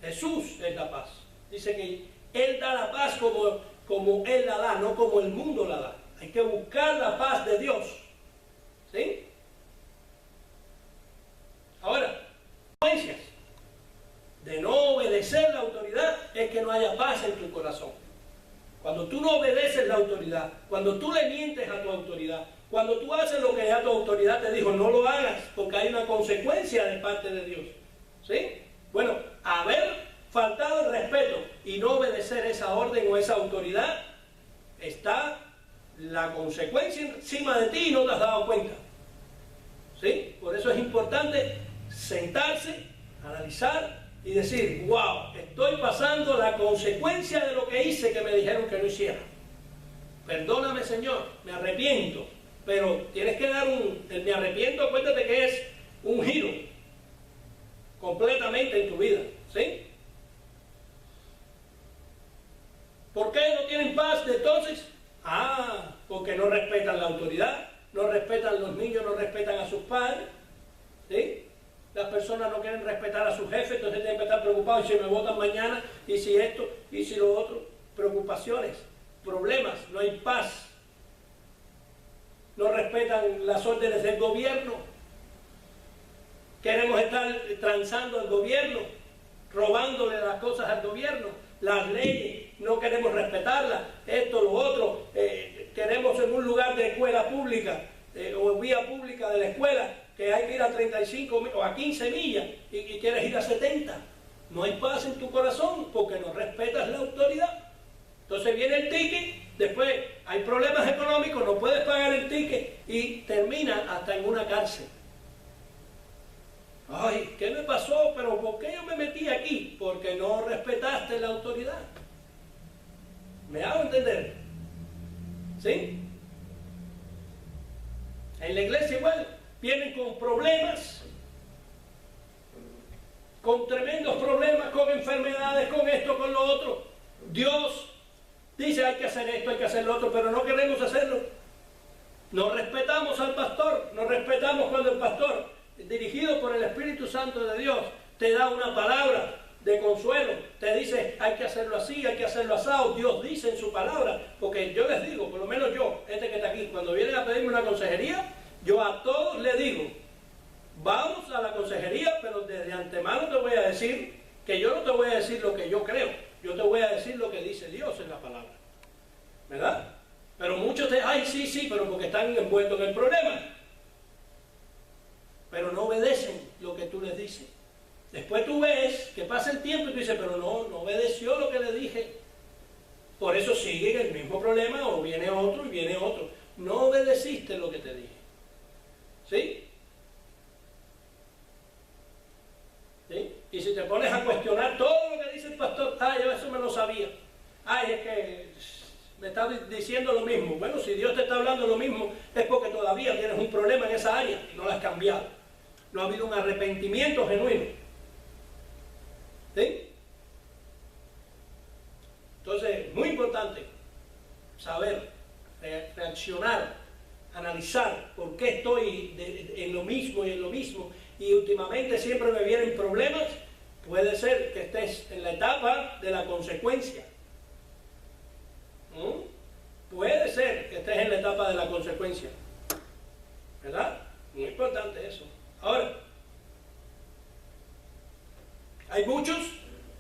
Jesús es la paz. Dice que Él da la paz como Él la da, no como el mundo la da. Hay que buscar la paz de Dios. ¿Sí? Ahora, consecuencias de no obedecer la autoridad es que no haya paz en tu corazón. Cuando tú no obedeces la autoridad, cuando tú le mientes a tu autoridad, cuando tú haces lo que ya tu autoridad te dijo, no lo hagas, porque hay una consecuencia de parte de Dios. ¿Sí? Bueno, haber faltado el respeto y no obedecer esa orden o esa autoridad está la consecuencia encima de ti y no te has dado cuenta. ¿Sí? Por eso es importante sentarse, analizar y decir, wow, estoy pasando la consecuencia de lo que hice que me dijeron que no hiciera. Perdóname, Señor, me arrepiento. Pero tienes que dar el me arrepiento, acuérdate que es un giro completamente en tu vida. ¿Sí? ¿Por qué no tienen paz entonces? Porque no respetan la autoridad, no respetan los niños, no respetan a sus padres. ¿Sí? Las personas no quieren respetar a sus jefes, entonces tienen que estar preocupados y si me votan mañana, y si esto, y si lo otro. Preocupaciones, problemas, no hay paz. No respetan las órdenes del gobierno. Queremos estar transando al gobierno, robándole las cosas al gobierno, las leyes, no queremos respetarlas, esto, lo otro. Queremos en un lugar de escuela pública o vía pública de la escuela que hay que ir a 35 o a 15 millas y quieres ir a 70. No hay paz en tu corazón porque no respetas la autoridad. Entonces viene el ticket, después hay problemas económicos, no puedes pagar el ticket y termina hasta en una cárcel. Ay, ¿qué me pasó? ¿Pero por qué yo me metí aquí? Porque no respetaste la autoridad. ¿Me hago entender? ¿Sí? En la iglesia igual, vienen con problemas, con tremendos problemas, con enfermedades, con esto, con lo otro. Dios dice hay que hacer esto, hay que hacer lo otro, pero no queremos hacerlo. No respetamos al pastor, no respetamos cuando el pastor, dirigido por el Espíritu Santo de Dios, te da una palabra de consuelo, te dice hay que hacerlo así, hay que hacerlo asado. Dios dice en su palabra, porque yo les digo, por lo menos yo, que está aquí, cuando vienen a pedirme una consejería, yo a todos les digo, vamos a la consejería, pero desde antemano te voy a decir que yo no te voy a decir lo que yo creo, yo te voy a decir lo que dice Dios en la palabra, ¿verdad? Pero muchos te ay, sí, pero porque están envueltos en el problema, pero no obedecen lo que tú les dices. Después tú ves que pasa el tiempo y tú dices, pero no obedeció lo que le dije. Por eso sigue el mismo problema o viene otro y viene otro. No obedeciste lo que te dije. ¿Sí? ¿Sí? Y si te pones a cuestionar todo lo que dice el pastor, yo eso me lo sabía. Es que me está diciendo lo mismo. Bueno, si Dios te está hablando lo mismo, es porque todavía tienes un problema en esa área y no lo has cambiado. No ha habido un arrepentimiento genuino. ¿Sí? Entonces, muy importante saber, reaccionar, analizar por qué estoy en lo mismo y en lo mismo y últimamente siempre me vienen problemas. Puede ser que estés en la etapa de la consecuencia. Puede ser que estés en la etapa de la consecuencia, ¿verdad? Muy importante eso. Ahora, hay muchos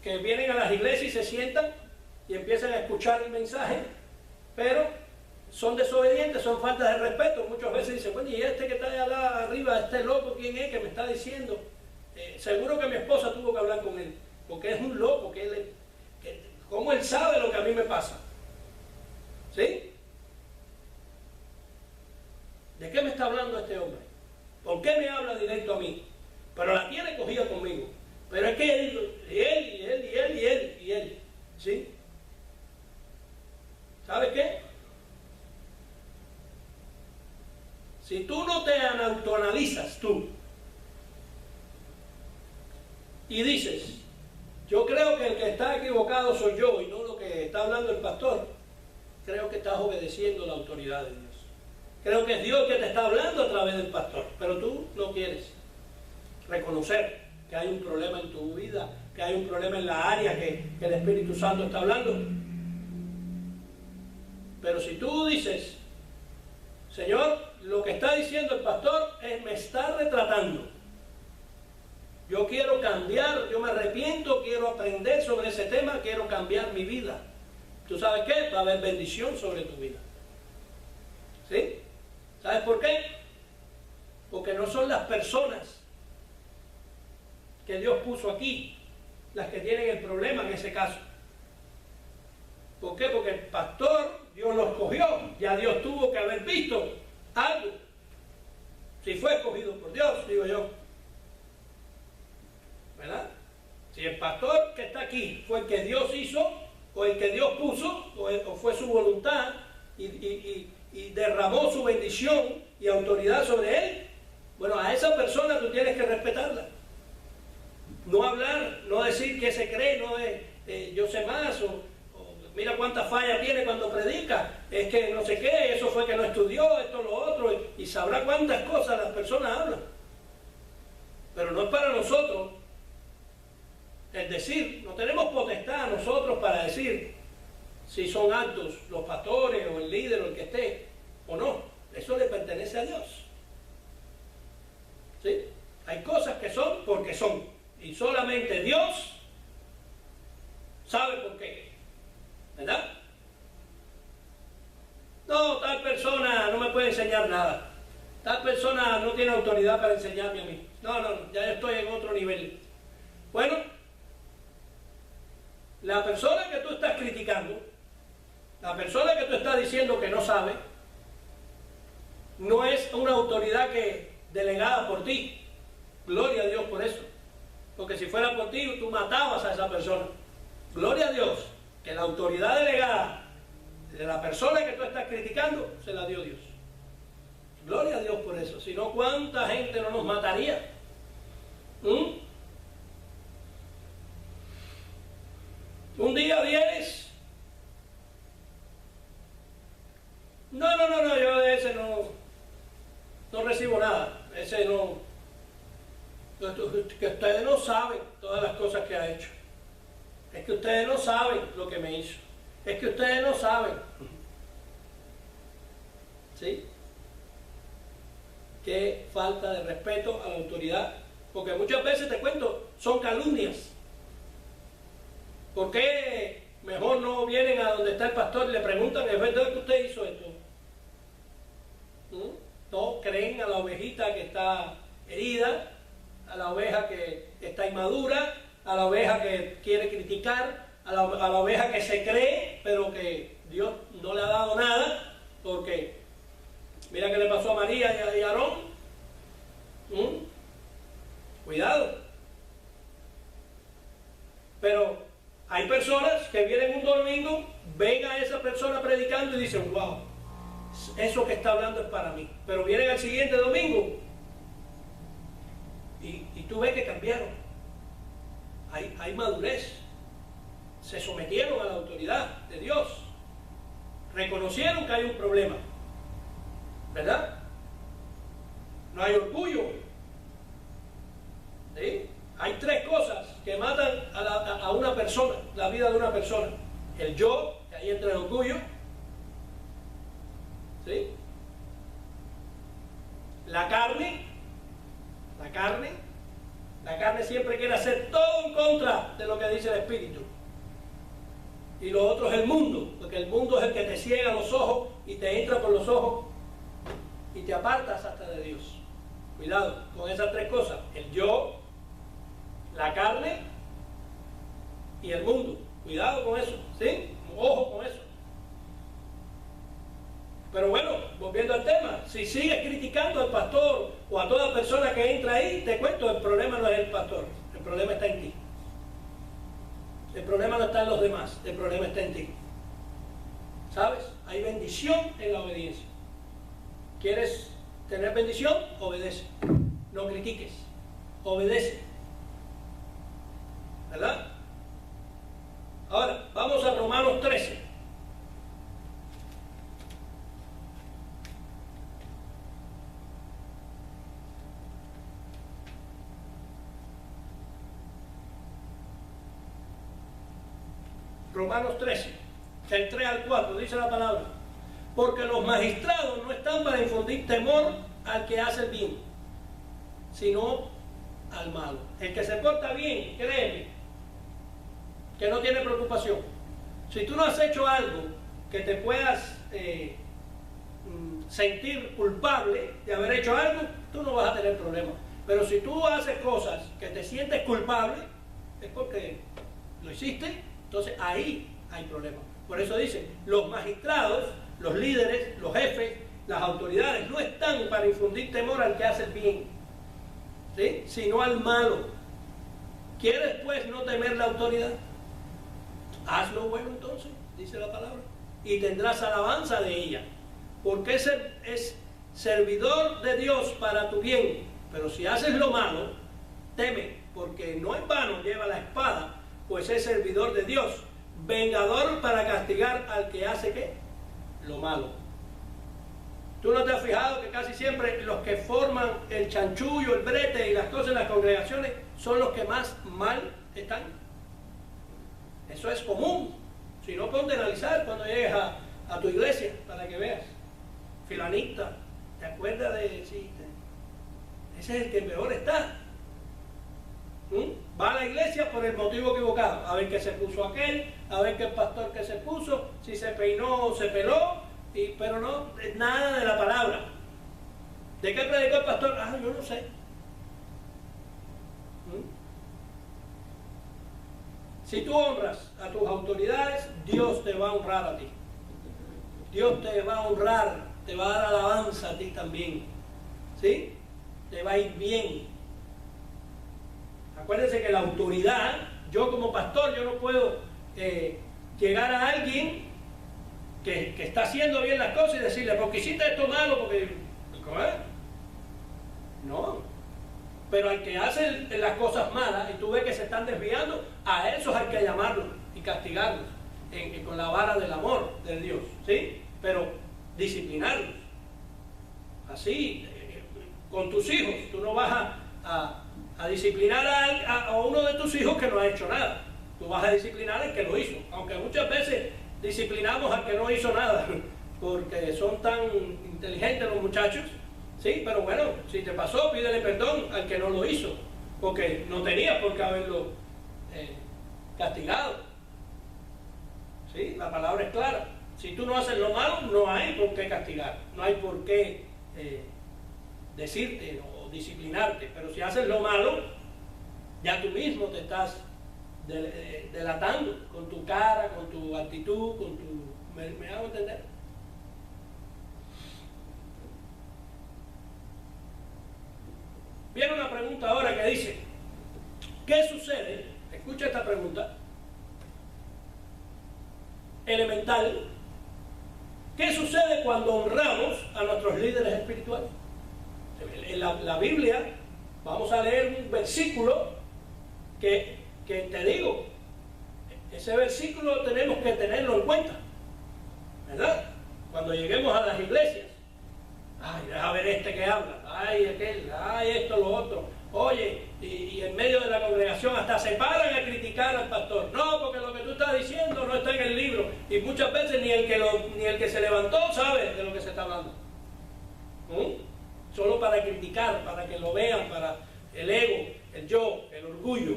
que vienen a las iglesias y se sientan y empiezan a escuchar el mensaje, pero son desobedientes, son faltas de respeto. Muchas veces dicen, bueno, y este que está allá arriba, este loco, ¿quién es que me está diciendo? Seguro que mi esposa tuvo que hablar con él, porque es un loco, ¿cómo él sabe lo que a mí me pasa? ¿Sí? ¿De qué me está hablando este hombre? ¿Por qué me habla directo a mí? Pero la tiene cogida conmigo. Pero es que él, ¿sí? ¿Sabe qué? Si tú no te autoanalizas tú y dices, yo creo que el que está equivocado soy yo y no lo que está hablando el pastor, creo que estás obedeciendo la autoridad de Dios. Creo que es Dios que te está hablando a través del pastor, pero tú no quieres reconocer que hay un problema en tu vida, que hay un problema en la área que el Espíritu Santo está hablando. Pero si tú dices, Señor, lo que está diciendo el pastor me está retratando. Yo quiero cambiar, yo me arrepiento, quiero aprender sobre ese tema, quiero cambiar mi vida. ¿Tú sabes qué? Va a haber bendición sobre tu vida. ¿Sí? ¿Sabes por qué? Porque no son las personas que Dios puso aquí las que tienen el problema en ese caso. ¿Por qué? Porque el pastor, Dios lo escogió, ya Dios tuvo que haber visto algo. Si fue escogido por Dios, digo yo. ¿Verdad? Si el pastor que está aquí fue el que Dios hizo, o el que Dios puso, o fue su voluntad, y derramó su bendición y autoridad sobre él, bueno, a esa persona tú tienes que respetarla. No hablar, no decir que se cree, no es yo sé más, o mira cuántas fallas tiene cuando predica, es que no sé qué, eso fue que no estudió, esto, lo otro, y sabrá cuántas cosas las personas hablan. Pero no es para nosotros el decir, no tenemos potestad nosotros para decir si son aptos los pastores o el líder o el que esté o no. Eso le pertenece a Dios. ¿Sí? Hay cosas que son porque son, y solamente Dios sabe por qué, ¿verdad? No, tal persona no me puede enseñar nada, tal persona no tiene autoridad para enseñarme a mí. No, ya yo estoy en otro nivel. Bueno, la persona que tú estás criticando, la persona que tú estás diciendo que no sabe, no es una autoridad delegada por ti. Gloria a Dios por eso. Porque si fuera por ti, tú matabas a esa persona. Gloria a Dios, que la autoridad delegada de la persona que tú estás criticando, se la dio Dios. Gloria a Dios por eso. Si no, ¿cuánta gente no nos mataría? Un día vienes, no, yo de ese no recibo nada, ese no, que ustedes no saben todas las cosas que ha hecho, es que ustedes no saben lo que me hizo, es que ustedes no saben, ¿sí? Qué falta de respeto a la autoridad, porque muchas veces te cuento, son calumnias. ¿Por qué mejor no vienen a donde está el pastor y le preguntan, ¿es verdad que usted hizo esto? No creen a la ovejita que está herida, a la oveja que está inmadura, a la oveja que quiere criticar, a la oveja que se cree, pero que Dios no le ha dado nada, porque mira qué le pasó a María y a Aarón. Cuidado. Pero hay personas que vienen un domingo, ven a esa persona predicando y dicen, wow, eso que está hablando es para mí. Pero vienen al siguiente domingo y tú ves que cambiaron. Hay madurez. Se sometieron a la autoridad de Dios. Reconocieron que hay un problema. ¿Verdad? No hay orgullo. ¿Sí? Hay tres cosas que matan a una persona, la vida de una persona. El yo, que ahí entra el orgullo. ¿Sí? La carne siempre quiere hacer todo en contra de lo que dice el Espíritu. Y lo otro es el mundo, porque el mundo es el que te ciega los ojos y te entra por los ojos y te apartas hasta de Dios. Cuidado con esas tres cosas, el yo, la carne y el mundo. Cuidado con eso, ¿sí? Ojo con eso. Pero bueno, volviendo al tema, si sigues criticando al pastor o a toda persona que entra ahí, te cuento, el problema no es el pastor, el problema está en ti. El problema no está en los demás, el problema está en ti. ¿Sabes? Hay bendición en la obediencia. ¿Quieres tener bendición? Obedece. No critiques. Obedece. ¿Verdad? Ahora, vamos a Romanos 13. Romanos 13, del 3 al 4, dice la palabra. Porque los magistrados no están para infundir temor al que hace el bien, sino al malo. El que se porta bien, créeme, que no tiene preocupación. Si tú no has hecho algo que te puedas sentir culpable de haber hecho algo, tú no vas a tener problemas. Pero si tú haces cosas que te sientes culpable, es porque lo hiciste, entonces ahí hay problemas. Por eso dice, los magistrados, los líderes, los jefes, las autoridades no están para infundir temor al que hace el bien, ¿sí?, sino al malo. ¿Quieres pues no temer la autoridad? Haz lo bueno entonces, dice la palabra, y tendrás alabanza de ella, porque es servidor de Dios para tu bien. Pero si haces lo malo, teme, porque no en vano lleva la espada, pues es servidor de Dios, vengador para castigar al que hace ¿qué? Lo malo. ¿Tú no te has fijado que casi siempre los que forman el chanchullo, el brete y las cosas en las congregaciones son los que más mal están? Eso es común. Si no, ponte a analizar cuando llegues a tu iglesia para que veas. Filanita, ¿te acuerdas de...? Sí, ese es el que peor está. Va a la iglesia por el motivo equivocado, a ver qué se puso aquel, a ver qué pastor que se puso, si se peinó o se peló, pero no, nada de la palabra. ¿De qué predicó el pastor? Yo no sé. Si tú honras a tus autoridades, Dios te va a honrar a ti. Dios te va a honrar, te va a dar alabanza a ti también, ¿sí? Te va a ir bien. Acuérdense que la autoridad, yo como pastor, yo no puedo llegar a alguien que está haciendo bien las cosas y decirle, porque hiciste esto malo, porque... ¿cómo es? No. Pero al que hace las cosas malas y tú ves que se están desviando, a esos hay que llamarlos y castigarlos con la vara del amor de Dios, ¿sí? Pero disciplinarlos. Así, con tus hijos, tú no vas a disciplinar a uno de tus hijos que no ha hecho nada. Tú vas a disciplinar al que lo hizo, aunque muchas veces disciplinamos al que no hizo nada porque son tan inteligentes los muchachos, sí, pero bueno, si te pasó, pídele perdón al que no lo hizo, porque no tenías por qué haberlo castigado, sí, la palabra es clara. Si tú no haces lo malo, no hay por qué castigar, no hay por qué decirte o disciplinarte. Pero si haces lo malo, ya tú mismo te estás delatando con tu cara, con tu actitud, con tu... ¿Me hago entender? Viene una pregunta ahora que dice, ¿qué sucede? Escucha esta pregunta elemental. ¿Qué sucede cuando honramos a nuestros líderes espirituales? En la Biblia vamos a leer un versículo que te digo, ese versículo tenemos que tenerlo en cuenta, ¿verdad? Cuando lleguemos a las iglesias, ay, deja ver este que habla, ay, aquel, ay, esto, lo otro, oye, y en medio de la congregación hasta se paran a criticar al pastor, no, porque lo que tú estás diciendo no está en el libro, y muchas veces ni el que se levantó sabe de lo que se está hablando. Solo para criticar, para que lo vean, para el ego, el yo, el orgullo.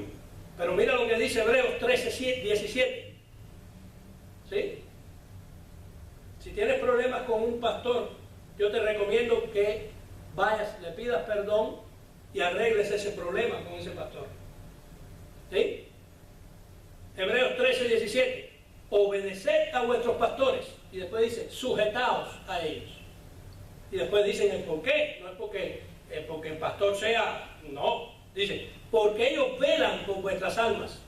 Pero mira lo que dice Hebreos 13:17. ¿Sí? Si tienes problemas con un pastor, yo te recomiendo que vayas, le pidas perdón y arregles ese problema con ese pastor. ¿Sí? Hebreos 13:17. Obedeced a vuestros pastores. Y después dice, sujetaos a ellos. Y después dicen el por qué. No es porque el pastor sea, no. Dice, porque ellos velan por vuestras almas,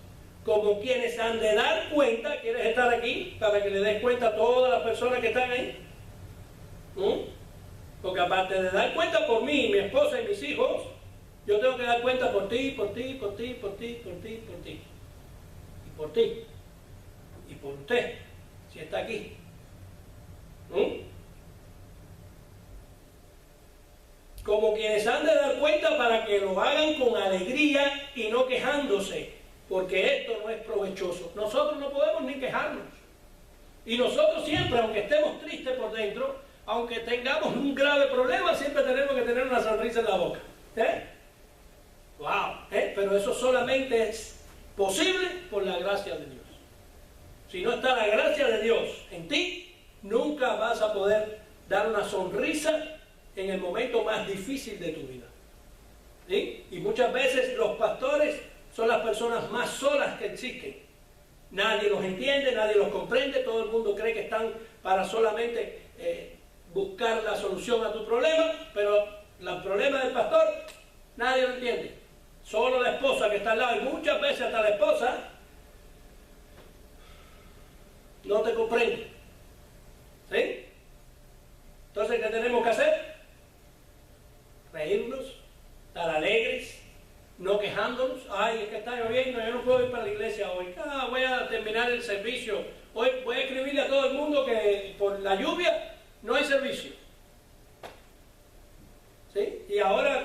como quienes han de dar cuenta. ¿Quieres estar aquí para que le des cuenta a todas las personas que están ahí? Porque aparte de dar cuenta por mí, mi esposa y mis hijos, yo tengo que dar cuenta por ti, por ti, por ti, por ti, por ti, por ti. Y por ti. Y por usted, si está aquí. Como quienes han de dar cuenta para que lo hagan con alegría y no quejándose, porque esto no es provechoso. Nosotros no podemos ni quejarnos. Y nosotros siempre, aunque estemos tristes por dentro, aunque tengamos un grave problema, siempre tenemos que tener una sonrisa en la boca. ¡Wow! Pero eso solamente es posible por la gracia de Dios. Si no está la gracia de Dios en ti, nunca vas a poder dar una sonrisa en el momento más difícil de tu vida. ¿Sí? Y muchas veces los pastores son las personas más solas que existen. nadie los entiende, nadie los comprende, todo el mundo cree que están para solamente buscar la solución a tu problema, pero el problema del pastor nadie lo entiende, solo la esposa que está al lado, y muchas veces hasta la esposa no te comprende. ¿Sí? Entonces, ¿qué tenemos que hacer? Reírnos, estar alegres, no quejándonos. Ay, es que está lloviendo, yo no puedo ir para la iglesia hoy. Voy a terminar el servicio. Hoy voy a escribirle a todo el mundo que por la lluvia no hay servicio. ¿Sí? Y ahora,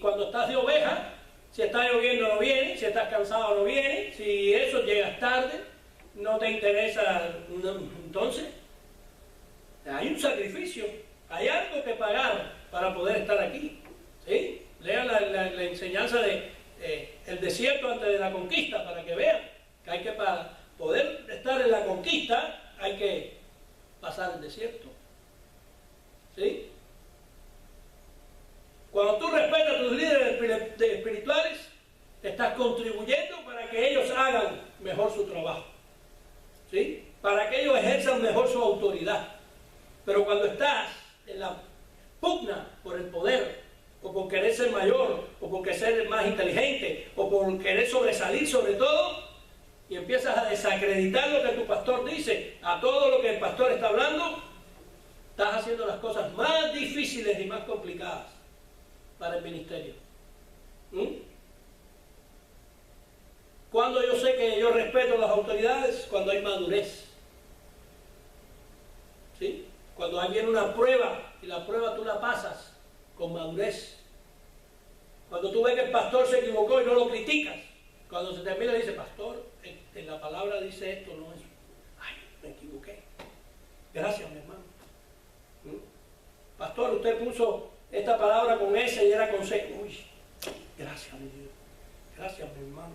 cuando estás de oveja, si está lloviendo no viene, si estás cansado no viene, si eso llegas tarde, no te interesa, entonces hay un sacrificio, hay algo que pagar para poder estar aquí. ¿Sí? Lean la enseñanza de el desierto antes de la conquista, para que vean que hay que, para poder estar en la conquista, hay que pasar el desierto. ¿Sí? Cuando tú respetas a tus líderes espirituales, estás contribuyendo para que ellos hagan mejor su trabajo. ¿Sí? Para que ellos ejerzan mejor su autoridad. Pero cuando estás en la pugna por el poder, o por querer ser mayor, o por querer ser más inteligente, o por querer sobresalir sobre todo, y empiezas a desacreditar lo que tu pastor dice, a todo lo que el pastor está hablando, estás haciendo las cosas más difíciles y más complicadas para el ministerio. Cuando yo sé que yo respeto las autoridades, cuando hay madurez. ¿Sí? Cuando hay viene una prueba y la prueba tú la pasas con madurez. Cuando tú ves que el pastor se equivocó y no lo criticas, cuando se termina y dice, pastor, en la palabra dice esto, no es. Ay, me equivoqué. Gracias, mi hermano. Pastor, usted puso esta palabra con S y era con C. Uy, gracias, mi Dios. Gracias, mi hermano.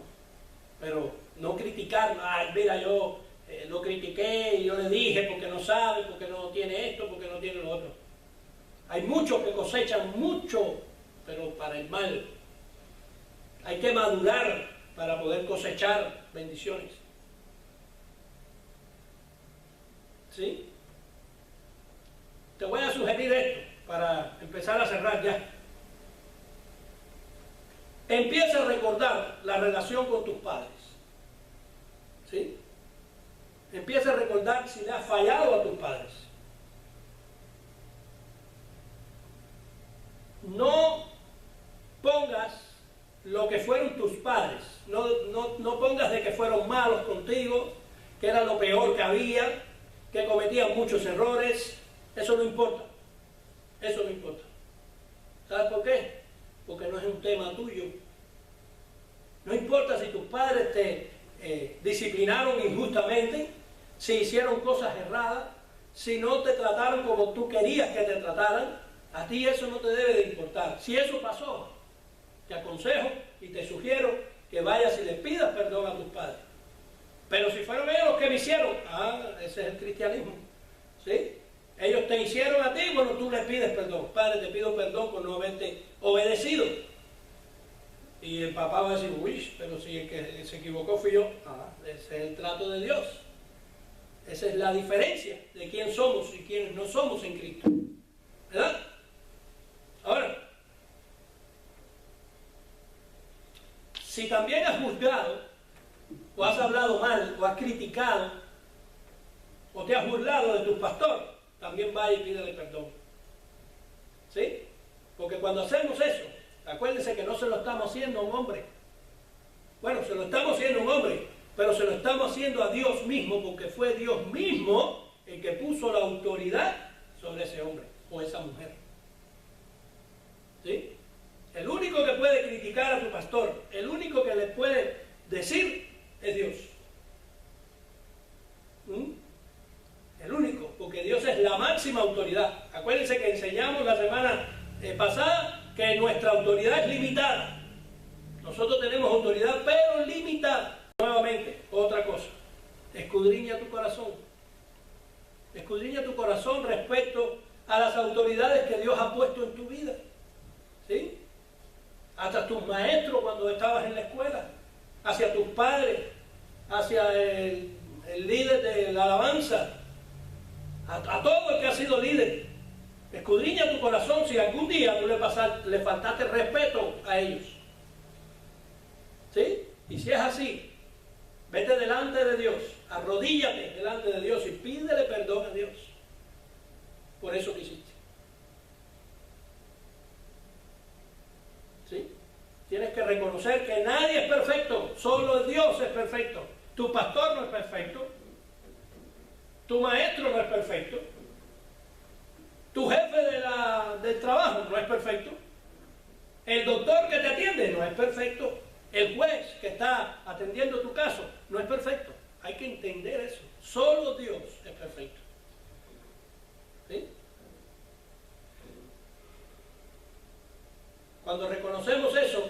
Pero no criticar, ay, mira, yo lo critiqué y yo le dije porque no sabe, porque no tiene esto, porque no tiene lo otro. Hay muchos que cosechan mucho, pero para el mal. Hay que madurar para poder cosechar bendiciones. ¿Sí? Te voy a sugerir esto para empezar a cerrar ya. Empieza a recordar la relación con tus padres. ¿Sí? Empieza a recordar si le has fallado a tus padres. No pongas lo que fueron tus padres. No pongas de que fueron malos contigo, que era lo peor que había, que cometían muchos errores. Eso no importa. Eso no importa. ¿Sabes por qué? Porque no es un tema tuyo. No importa si tus padres te disciplinaron injustamente, si hicieron cosas erradas, si no te trataron como tú querías que te trataran, a ti eso no te debe de importar. Si eso pasó, te aconsejo y te sugiero que vayas y les pidas perdón a tus padres. Pero si fueron ellos los que me hicieron, ese es el cristianismo. ¿Sí? Ellos te hicieron a ti, bueno, tú les pides perdón. Padre, te pido perdón por no haberte obedecido. Y el papá va a decir, uy, pero si el que se equivocó fui yo. Ese es el trato de Dios. Esa es la diferencia de quién somos y quiénes no somos en Cristo. ¿Verdad? Ahora, si también has juzgado, o has hablado mal, o has criticado, o te has burlado de tu pastor, también vaya y pídele perdón. ¿Sí? Porque cuando hacemos eso, acuérdense que no se lo estamos haciendo a un hombre. Bueno, se lo estamos haciendo a un hombre, pero se lo estamos haciendo a Dios mismo, porque fue Dios mismo el que puso la autoridad sobre ese hombre o esa mujer. ¿Sí? El único que puede criticar a tu pastor, el único que le puede decir es Dios. El único, porque Dios es la máxima autoridad. Acuérdense que enseñamos la semana pasada que nuestra autoridad es limitada. Nosotros tenemos autoridad, pero limitada. Nuevamente, otra cosa. Escudriña tu corazón. Escudriña tu corazón respecto a las autoridades que Dios ha puesto en tu vida. ¿Sí? Hasta tus maestros cuando estabas en la escuela, hacia tus padres, hacia el líder de la alabanza, a todo el que ha sido líder. Escudriña tu corazón si algún día tú le faltaste respeto a ellos. ¿Sí? Y si es así, vete delante de Dios, arrodíllate delante de Dios y pídele perdón a Dios por eso que hiciste. ¿Sí? Tienes que reconocer que nadie es perfecto, solo Dios es perfecto. Tu pastor no es perfecto, tu maestro no es perfecto, tu jefe del trabajo no es perfecto, el doctor que te atiende no es perfecto, el juez que está atendiendo tu caso no es perfecto. Hay que entender eso. Solo Dios es perfecto. ¿Sí? Cuando reconocemos eso,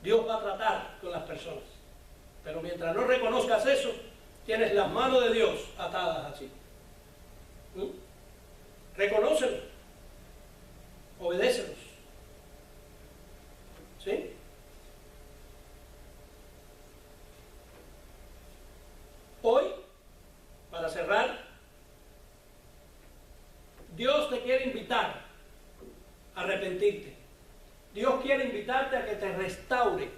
Dios va a tratar con las personas. Pero mientras no reconozcas eso, tienes las manos de Dios atadas así. Reconócelo. Obedécelos. ¿Sí? Hoy, para cerrar, Dios te quiere invitar a arrepentirte. Dios quiere invitarte a que te restaure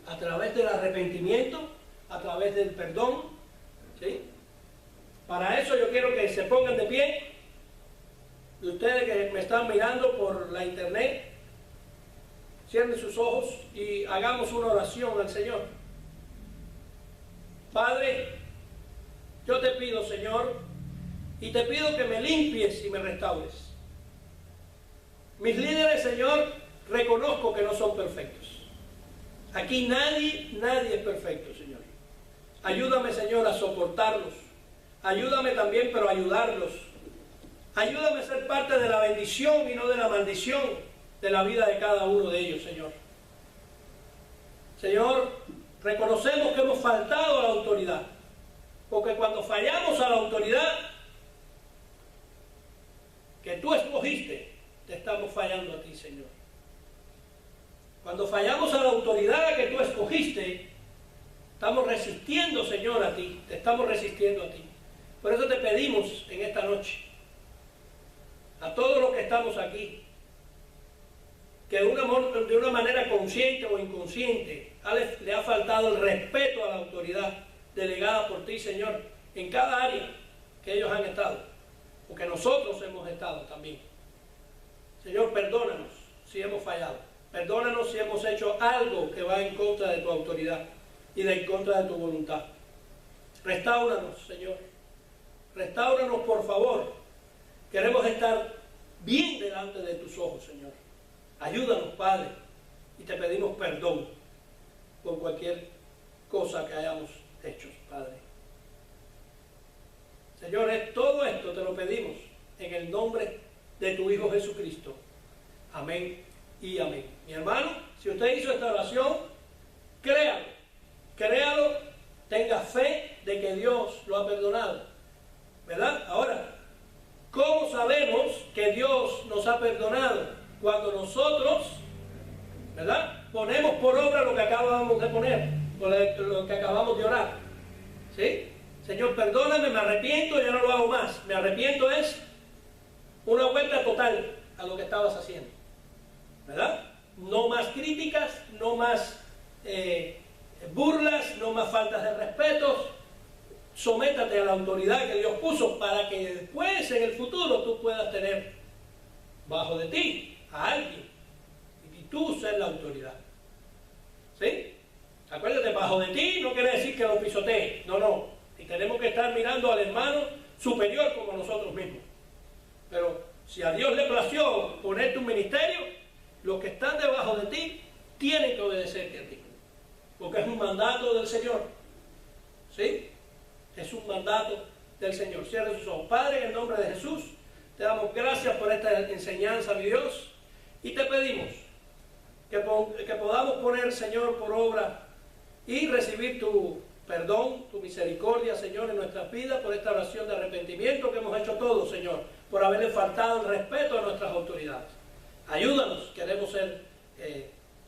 a través del arrepentimiento, a través del perdón. ¿Sí? Para eso yo quiero que se pongan de pie. De ustedes que me están mirando por la internet, cierren sus ojos y hagamos una oración al Señor. Padre, yo te pido, Señor, y te pido que me limpies y me restaures. Mis líderes, Señor, reconozco que no son perfectos. Aquí nadie es perfecto, Señor. Ayúdame, Señor, a soportarlos. Ayúdame también, pero a ayudarlos. Ayúdame a ser parte de la bendición y no de la maldición de la vida de cada uno de ellos, Señor. Señor, reconocemos que hemos faltado a la autoridad, porque cuando fallamos a la autoridad que tú escogiste, te estamos fallando a ti, Señor. Cuando fallamos a la autoridad que tú escogiste, estamos resistiendo, Señor, a ti, te estamos resistiendo a ti. Por eso te pedimos en esta noche, a todos los que estamos aquí, que de una manera consciente o inconsciente le ha faltado el respeto a la autoridad delegada por ti, Señor, en cada área que ellos han estado, o que nosotros hemos estado también. Señor, perdónanos si hemos fallado, perdónanos si hemos hecho algo que va en contra de tu autoridad y en contra de tu voluntad. Restáuranos, Señor, restáuranos por favor. Queremos estar bien delante de tus ojos, Señor. Ayúdanos, Padre, y te pedimos perdón por cualquier cosa que hayamos hecho, Padre. Señor, todo esto te lo pedimos en el nombre de tu Hijo Jesucristo. Amén y amén. Mi hermano, si usted hizo esta oración, créalo, tenga fe de que Dios lo ha perdonado, ¿verdad? Ahora, ¿cómo sabemos que Dios nos ha perdonado? Cuando nosotros, ¿verdad?, ponemos por obra lo que acabamos de poner, lo que acabamos de orar. ¿Sí? Señor, perdóname, me arrepiento, ya no lo hago más. Me arrepiento es una vuelta total a lo que estabas haciendo, ¿verdad? No más críticas, no más burlas, no más faltas de respeto. Sométate a la autoridad que Dios puso para que después, en el futuro, tú puedas tener bajo de ti a alguien y tú ser la autoridad. ¿Sí? Acuérdate, bajo de ti no quiere decir que lo pisotee, no. Y tenemos que estar mirando al hermano superior como nosotros mismos. Pero si a Dios le plació ponerte un ministerio, los que están debajo de ti tienen que obedecerte a ti, porque es un mandato del Señor. ¿Sí? Es un mandato del Señor. Cierra sus ojos. Padre, en el nombre de Jesús, te damos gracias por esta enseñanza, mi Dios, y te pedimos que podamos poner, Señor, por obra y recibir tu perdón, tu misericordia, Señor, en nuestras vidas, por esta oración de arrepentimiento que hemos hecho todos, Señor, por haberle faltado el respeto a nuestras autoridades. Ayúdanos, queremos ser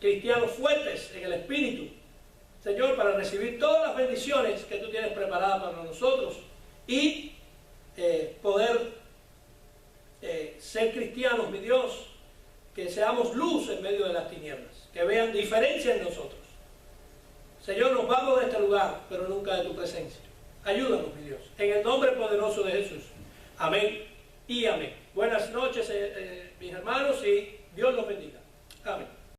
cristianos fuertes en el espíritu, Señor, para recibir todas las bendiciones que tú tienes preparadas para nosotros y poder ser cristianos, mi Dios, que seamos luz en medio de las tinieblas, que vean diferencia en nosotros. Señor, nos vamos de este lugar, pero nunca de tu presencia. Ayúdanos, mi Dios, en el nombre poderoso de Jesús. Amén y amén. Buenas noches, mis hermanos, y Dios los bendiga. Amén.